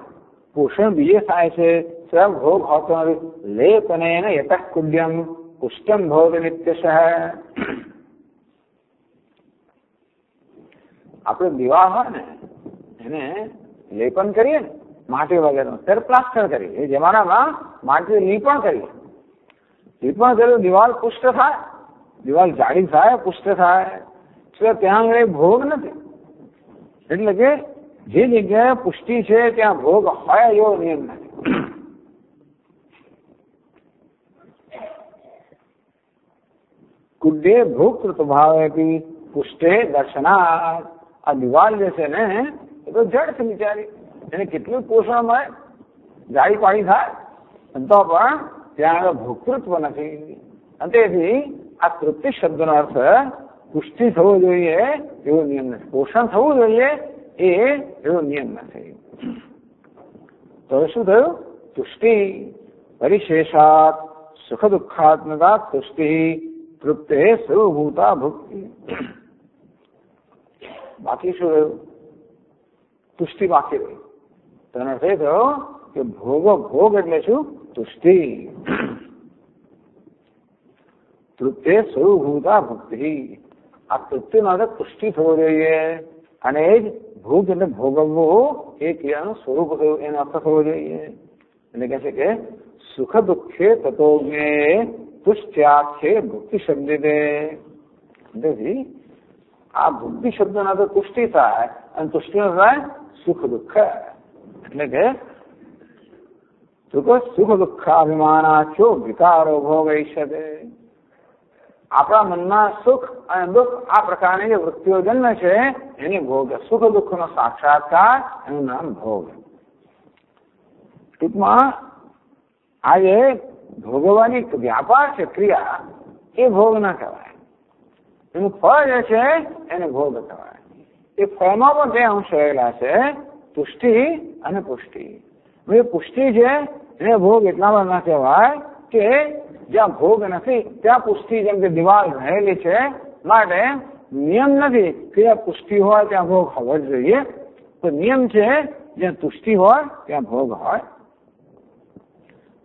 પોષણ બીજે થાય છે, સ્વયં ભોગ હોતો નથી. લેપને યતઃ કુડ્યમ પુષ્ટમ ભોગ નિત્યશ. આપણે દિવાળ હોય ને એને લેપન કરીએ ને માટી વગેરે, ત્યારે પ્લાસ્ટર કરીએ. એ જમાનામાં માટી લીપણ કરીએ. લીપણ કર્યું દિવાલ પુષ્ટ થાય, દિવાલ જાડી થાય, પુષ્ટ થાય. ત્યાં આગળ ભોગ નથી. એટલે કે જે જગ્યાએ પુષ્ટિ છે ત્યાં ભોગ હોય એવો નિયમ નથી. કુડે ભોક્તૃ ભાવે પુષ્ટે દર્શનાર્થ. આ દિવાલ જે છે ને એ તો જડ છે બિચારી, એને કેટલું પોષણ મળે, જાડી પાડી થાય, તો પણ ત્યાં આગળ ભોક્તૃત્વ નથી. અને તેથી આ તૃપ્તિ શબ્દનો અર્થ પુષ્ટિ થવો જોઈએ એવો નિયમ નથી, પોષણ થવું જોઈએ એવો નિયમ નથી. તો શું થયું? તુષ્ટિ પરિશેષાત સુખ દુઃખાત્મકા તુષ્ટિ તૃપ્તે સર્વભૂતા ભુક્તિ. બાકી શું રહ્યું? તુષ્ટિ બાકી રહી. તેનો અર્થ એ થયો કે ભોગ એટલે શું? તુષ્ટિ. તૃપ્તે સર્વભૂતા ભુક્તિ. આ તૃપ્તિનો અર્થ પુષ્ટિ થવો જોઈએ અને એ જ ભોગ એટલે ભોગવવું એ ક્રિયાનું સ્વરૂપ થયું, એનો અર્થ થવો જોઈએ. એટલે કહે છે કે સુખ દુઃખે તતો જ્ઞે તુષ્ટ્યાખ્યે ભુક્તિ શબ્દે. આ ભુક્તિ શબ્દના તો તુષ્ટિ થાય અને તુષ્ટિ નો થાય સુખ દુઃખ. એટલે કે સુખ દુઃખાભિમાનાખ્યો વિકારો ભોગયિષ્યતે. આપણા મનમાં સુખ અને દુઃખ આ પ્રકારની જે વૃત્તિઓ જન્મે છે એની ભોગ. સુખ દુઃખ નો સાક્ષાત્કાર એનું નામ ભોગ. ટૂંકમાં આ જે ભોગવવાની વ્યાપાર છે, ક્રિયા, એ ભોગ ના કહેવાય. એનું ફળ જે છે એને ભોગ કહેવાય. એ ફળમાં પણ બે અંશ રહેલા છે, તુષ્ટિ અને પુષ્ટિ. એ પુષ્ટિ છે એને ભોગ એટલામાં ના કહેવાય કે જ્યાં ભોગ નથી ત્યાં પુષ્ટિ, જેમ કે દિવાલ રહેલી છે, માટે નિયમ નથી કે જ્યાં પુષ્ટિ હોય ત્યાં ભોગ હોવો જ જોઈએ. તો નિયમ છે જ્યાં તુષ્ટિ હોય ત્યાં ભોગ હોય.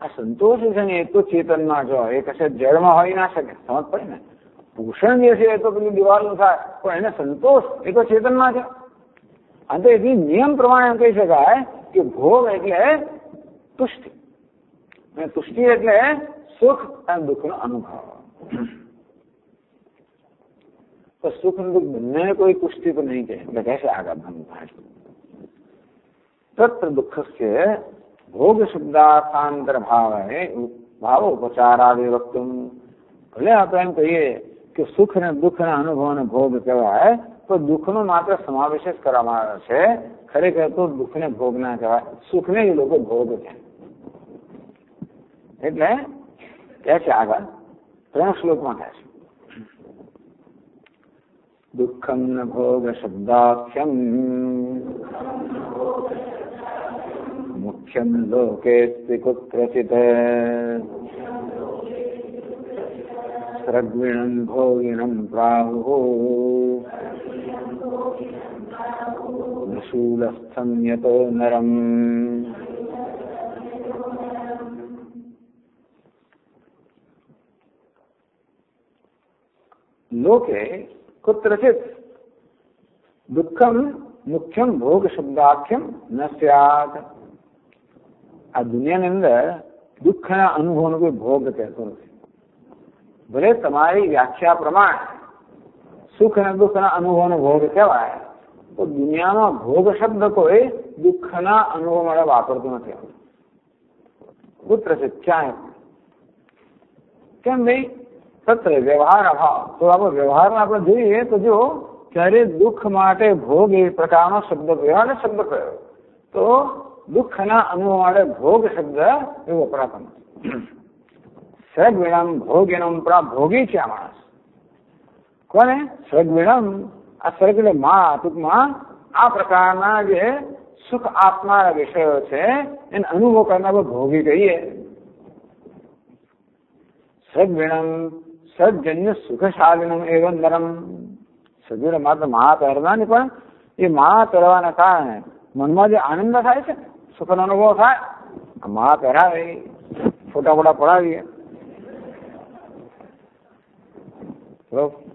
આ સંતોષ છે ને એ તો ચેતનમાં જો એ કશે જળમાં હોય ના શકે, સમજ પડે ને. પોષણ જે છે એ તો પેલું દિવાલનું થાય, પણ એને સંતોષ એ તો ચેતનમાં છે. અને એથી નિયમ પ્રમાણે એમ કહી શકાય કે ભોગ એટલે તુષ્ટિ અને તુષ્ટિ એટલે સુખ અને દુઃખનો અનુભવ. તો સુખ અને દુઃખ બંને કોઈ પુષ્ટિ તો નહીં કહે. એટલે કહેશે આગળ તત્ર દુઃખસ્ય ભોગ શબ્દાર્થાંતર ભાવ ઉપચારાદિ વક્તુમ. ભલે આપણે એમ કહીએ કે સુખ અને દુઃખના અનુભવને ભોગ કહેવાય, તો દુઃખનો માત્ર સમાવેશ જ કરવામાં આવે છે. ખરેખર તો દુઃખને ભોગ ના કહેવાય, સુખને એ લોકો ભોગ છે. એટલે કહે છે આગળ 3 શ્લોકમાં કહે છે દુઃખમ ન ભોગ શબ્દાખ્યમ મુખ્યમ લોકે કુત્રચિત સૃગ્વિણં ભોગિનં પ્રાહુઃ શૂલસ્થં યતો નરમ. લોકે કુત્રચિત દુઃખમ મુખ્યમ ભોગ શબ્દાખ્યમ ન સ્યાત. આ દુનિયાની અંદર દુઃખના અનુભવનો કોઈ ભોગ કહેતો નથી. ભલે તમારી વ્યાખ્યા પ્રમાણે સુખ અને દુઃખના અનુભવનો ભોગ કહેવાય, તો દુનિયામાં ભોગ શબ્દ કોઈ દુઃખના અનુભવ માટે વાપરતો નથી. કુત્રચિત ક્યાંય. કેમ ભાઈ? સત્ર વ્યવહાર અભાવ. તો આપણે વ્યવહારમાં આપણે જોઈએ તો જો ત્યારે દુઃખ માટે ભોગ એ પ્રકારનો શબ્દ વ્યવહાર શબ્દ કયો, તો દુઃખના અનુભવ માટે ભોગ શબ્દ એવો વપરાતો નથી. સૃગ્વિણમ ભોગિનમ ભોગી છે આ માણસ. કોને? સૃગ્વિણમ. આ સર્ગ એટલે માં, ટૂંકમાં આ પ્રકારના જે સુખ આપનારા વિષયો છે એને અનુભવ કરનાર ભોગી કહીએ. સૃગ્વિણમ સજ્જન્ય સુખશાલિનમ એવં નરમ. સજ્જન માત્ર મા પહેરવાની, પણ એ મા પહેરવાના કારણે મનમાં જે આનંદ થાય છે, સુખનો અનુભવ થાય. મા પહેરાવે, ફોટા ફોટા પડાવીએ,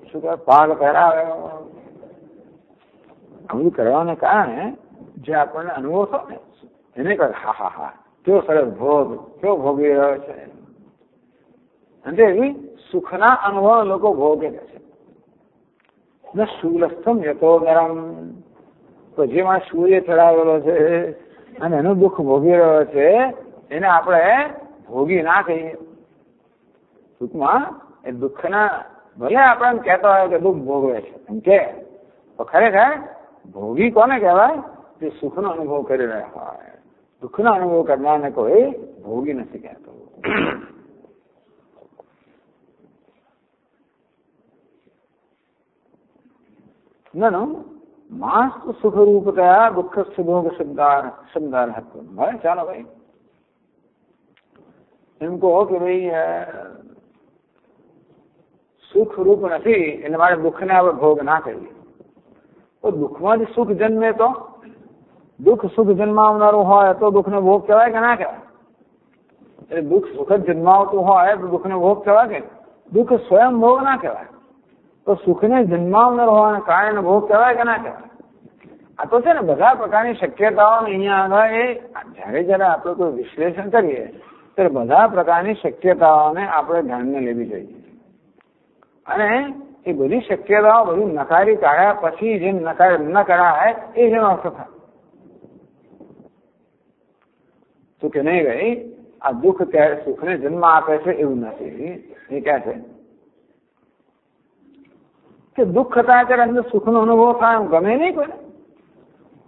શું કહેવાય, પાગ પહેરાવે, આ બધું કરવાને કારણે જે આપણને અનુભવ થાય ને એને કહે હા હા હા કેવો સરસ ભોગ, કેવો ભોગવી રહ્યો છે. અને એવી સુખના અનુભવ લોકો ભોગે છે. શૂલસ્થમ યતો નરમ. તો જે માણસ સૂર્ય ચડાવેલો છે અને એનું દુઃખ ભોગવી રહ્યો છે એને આપણે ભોગી ના કહીએ. ટૂંકમાં એ દુઃખના, ભલે આપણે એમ કહેતા હોય કે દુઃખ ભોગવે છે એમ કે, તો ખરેખર ભોગી કોને કહેવાય? જે સુખનો અનુભવ કરી રહ્યા હોય. દુઃખનો અનુભવ કરનારને કોઈ ભોગી નથી કહેતો. નનો માસ્તુ સુખરૂપતયા દુઃખ ભોગ શબ્દાર હતો. ભાઈ ચાલો ભાઈ એમ કહો કે ભાઈ સુખ રૂપ નથી એટલે મારે દુઃખને આપણે ભોગ ના કરીએ. તો દુઃખમાંથી સુખ જન્મે તો દુઃખ સુખ જન્માવનારું હોય તો દુઃખને ભોગ કહેવાય કે ના કહેવાય? એટલે દુઃખ સુખ જ જન્માવતું હોય તો દુઃખને ભોગ કહેવાય કે? દુઃખ સ્વયં ભોગ ના કહેવાય. તો સુખને જન્માવનાર હોવાના કારણે ભોગ કહેવાય કે ના કહેવાય? આ તો છે ને બધા પ્રકારની શક્યતાઓ અહીંયા આગળ એ જયારે આપણે કોઈ વિશ્લેષણ કરીએ ત્યારે બધા પ્રકારની શક્યતાઓને આપણે ધ્યાનમાં લેવી જોઈએ. અને એ બધી શક્યતાઓ બધું નકારી કાઢ્યા પછી જેમ ન કરાય એ જેનો અર્થ થાય. શું કે નહીં ભાઈ આ દુઃખ ત્યારે સુખને જન્મ આપે છે એવું નથી. એ ક્યાં છે કે દુઃખ થતા ત્યારે અંદર સુખનો અનુભવ થાય એમ ગમે નહીં કોઈને.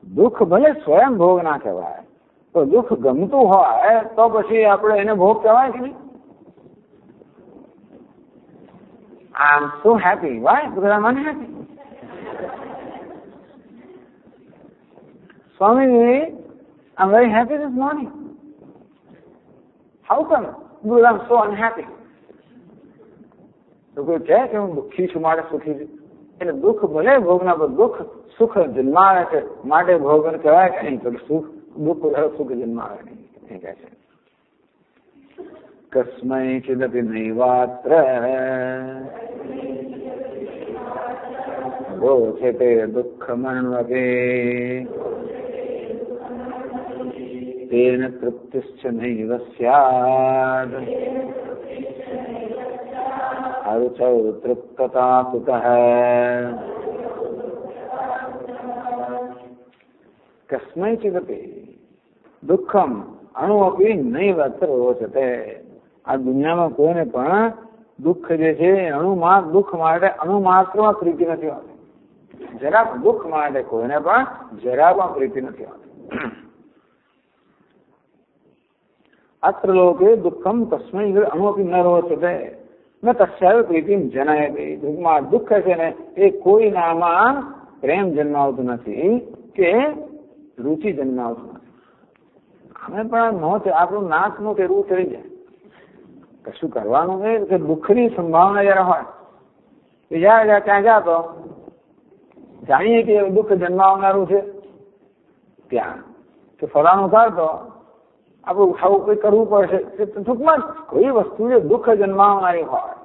દુઃખ ભલે સ્વયં ભોગ ના કહેવાય, તો દુઃખ ગમતું હોય તો પછી આપણે એને ભોગ કહેવાય કે નહીં? I'm so happy. Why? Because I'm unhappy. Swamiji, I'm very happy this morning. How come? Because I'm so unhappy. તો કોઈ કહે કે હું દુઃખી છું માટે સુખી છું. એટલે દુઃખ ભલે ભોગના પર દુઃખ સુખ જન્માવે છે માટે ભોગ કહેવાય કે નહીં? તો સુખ દુઃખ સુખ જન્માવે નહીં એ કહે છે. કસ્મૈચિદપી નૈવાત્ર રોચતે દુઃખમન્વતે તેન તૃપ્તિશ્ચ નૈવ સ્યાદ અરુચૌ તૃપ્તતા કુતઃ. કસ્મૈચિદપી દુઃખમ અણુઅપી નૈવત્ર રોચતે. આ દુનિયામાં કોઈને પણ દુઃખ જે છે દુઃખ માટે અણુમાત્રમાં પ્રીતિ નથી હોતી. જરા દુઃખ માટે કોઈને પણ જરા પણ પ્રીતિ નથી હોતી. અત્ર લોકે દુઃખમ તસ્મૈ અણુઅપી ન રોચતે ન તસ્યાવ પ્રીતિમ જનયતે. દુઃખમાં દુઃખ છે ને એ કોઈનામાં પ્રેમ જન્માવતું નથી કે રુચિ જન્માવતું નથી. અમે પણ આપણું નાકનું તેરું ચડી જાય. કશું કરવાનું નહીં કે દુઃખની સંભાવના જયારે હોય તો જ્યાં ત્યાં જાતો જાણીએ કે દુઃખ જન્માવનારું છે ત્યાં કે ફલાણું કાઢતો આપણું આવું કંઈ કરવું પડશે. ટૂંકમાં કોઈ વસ્તુ જે દુઃખ જન્માવનારી હોય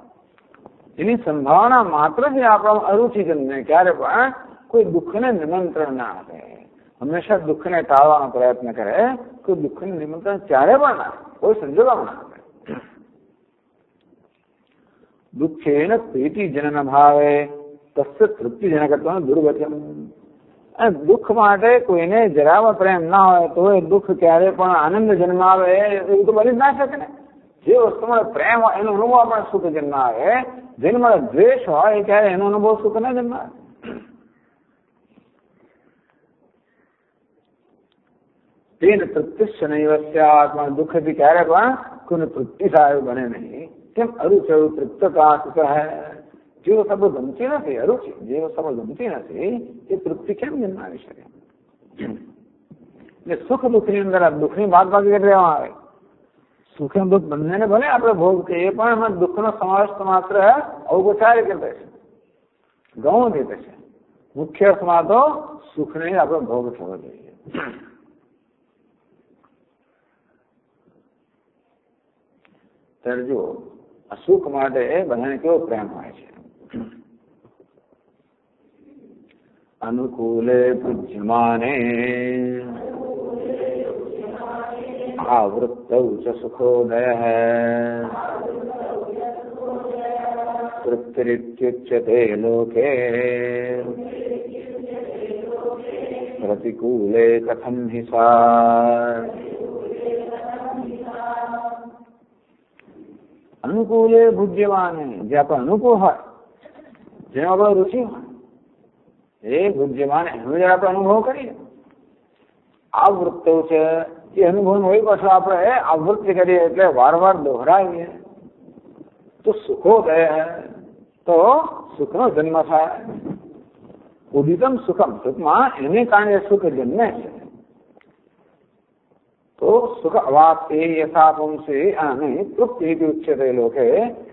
એની સંભાવના માત્ર જ આપણા અરુચિ જન્મે. ક્યારે પણ કોઈ દુઃખને નિમંત્રણ ના આપે, હંમેશા દુઃખને ટાળવાનો પ્રયત્ન કરે. કોઈ દુઃખને નિમંત્રણ ક્યારે પણ ના આપે, કોઈ સંજોગોમાં ના આપે. દુઃખેન પ્રીતિ જનન ભાવે તસ્ય તૃપ્તિજનકત્વનું દુર્વચન. અને દુઃખ માટે કોઈને જરામાં પ્રેમ ના હોય તો એ દુઃખ ક્યારે પણ આનંદ જન્માવે એવું તો બની જ ના શકે ને. જે વસ્તુમાં પ્રેમ હોય એનો અનુભવ પણ સુખ જન્માવે, જેમાં દ્વેષ હોય ત્યારે એનો અનુભવ સુખ ના જન્માવે. તેન તૃપ્તિશ્ચનૈવસ્યાત્મા. દુઃખથી ક્યારે પણ કોઈને તૃપ્તિ થાય બને નહીં. કેમ? અરુચિ તૃપ્ત કા સુખ હૈ. જે વસ્તુ ગમતી નથી, અરુચિ જે વસ્તુ ગમતી નથી એ તૃપ્તિ કેમ જન્માવી શકે? એટલે સુખ દુઃખની અંદર દુઃખની બાદબાકી કરી દેવામાં આવે. સુખ અને દુઃખ બંનેને ભલે આપણે ભોગ કરીએ પણ એમાં દુઃખનો સમાવેશ તો માત્ર ઔપચારિક રીતે છે, ગૌણ રીતે છે. મુખ્ય અર્થમાં તો સુખને આપણો ભોગ થવો જોઈએ. ત્યારે જો આ સુખ માટે બધાને કેવો પ્રેમ હોય છે. અનુકૂલે પૂજ્યમાને આવૃત્તૌ ચ સુખોદયઃ તૃપ્તિરિત્યુચ્યતે લોકે પ્રતિકૂલે કથમ હિ સા. અનુકૂલે ભુજ્યમાને. જે આપણે અનુકૂળ હોય, જેમાં આપણે રુચિ હોય એ ભુજ્યમાન એનો જયારે આપણે અનુભવ કરીએ. આવૃત્તો છે એ અનુભવ હોય પાછું આપણે આવૃત્તિ કરીએ એટલે વારવાર દોહરાવીએ તો સુખોદય, તો સુખનો જન્મ થાય. ઉદિતમ સુખમ. સુખમાં એને કારણે સુખ જન્મે છે. તો સુખ અવાપ્તિ યથા પુંસી અને તૃપ્તિ ઉચ્યતે લોકે.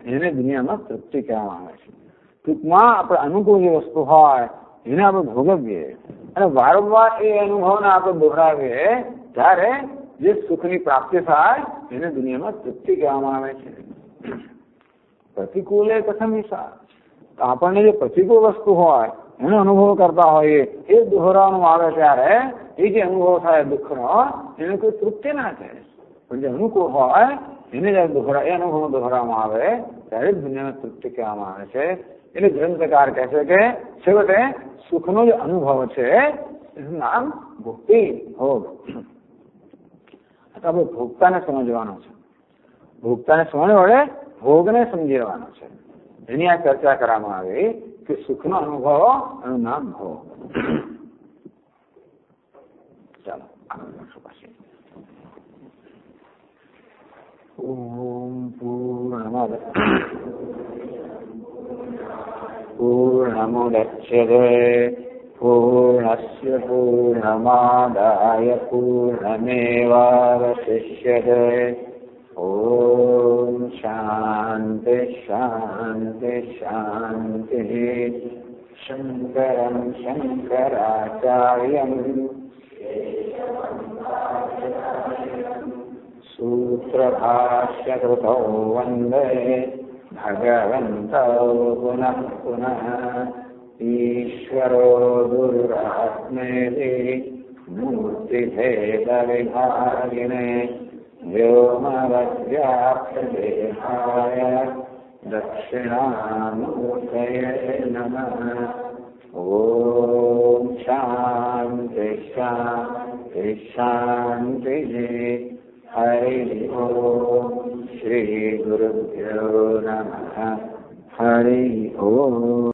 એને દુનિયામાં તૃપ્તિ કહેવામાં આવે છે. ટૂંકમાં આપણે અનુકૂળ જે વસ્તુ હોય એને આપણે ભોગવીએ અને વારંવાર એ અનુભવને આપણે દોહરાવીએ ત્યારે જે સુખની પ્રાપ્તિ થાય એને દુનિયામાં તૃપ્તિ કહેવામાં આવે છે. પ્રતિકૂલે કથમ હિસા. આપણને જે પ્રતિકૂળ વસ્તુ હોય એનો અનુભવ કરતા હોઈએ એ દોહરાવવાનું આવે ત્યારે એ જે અનુભવ થાય દુઃખનો એને કોઈ તૃપ્તિ ના થાય. પણ જે અનુકૂળ હોય એને જયારે એ અનુભવ દોહરાવવામાં આવે ત્યારે જ દુનિયામાં તૃપ્તિ કહેવામાં આવે છે. એટલે ગ્રંથકાર કહે છે કે છેવટે સુખનો જે અનુભવ છે એનું નામ ભુક્તિ, ભોગ. આપણે ભોગતાને સમજવાનો છે. ભોગતાને સમજવા વડે ભોગને સમજી લેવાનો છે. એની આ ચર્ચા કરવામાં આવી કે સુખનો અનુભવ એનું નામ ભોગ. ચાલો આગળ મળશું પછી. ઓમ પૂર્ણમદ પૂર્ણમુદચ્યતે પૂર્ણસ્ય પૂર્ણમાદાય પૂર્ણમેવાવશિષ્યતે. ઓમ શાંતિ શાંતિ શાંતિ. શંકરં શંકરાચાર્યં સૂત્રભાષ્યકૃતૌ વંદે ભગવन्तौ પુનઃ પુનઃ. ઈશ્વરો ગુરુરાત્મેતિ મૂર્તિભેદવિભાગિને વ્યોમવદ્વ્યાપ્તદેહાય દક્ષિણામૂર્તયે નમઃ. ઓમ શાંતિ શાંતિ શાંતિ. હરિ ઓમ. શ્રી ગુરુભ્યો નમઃ. હરિ ઓમ.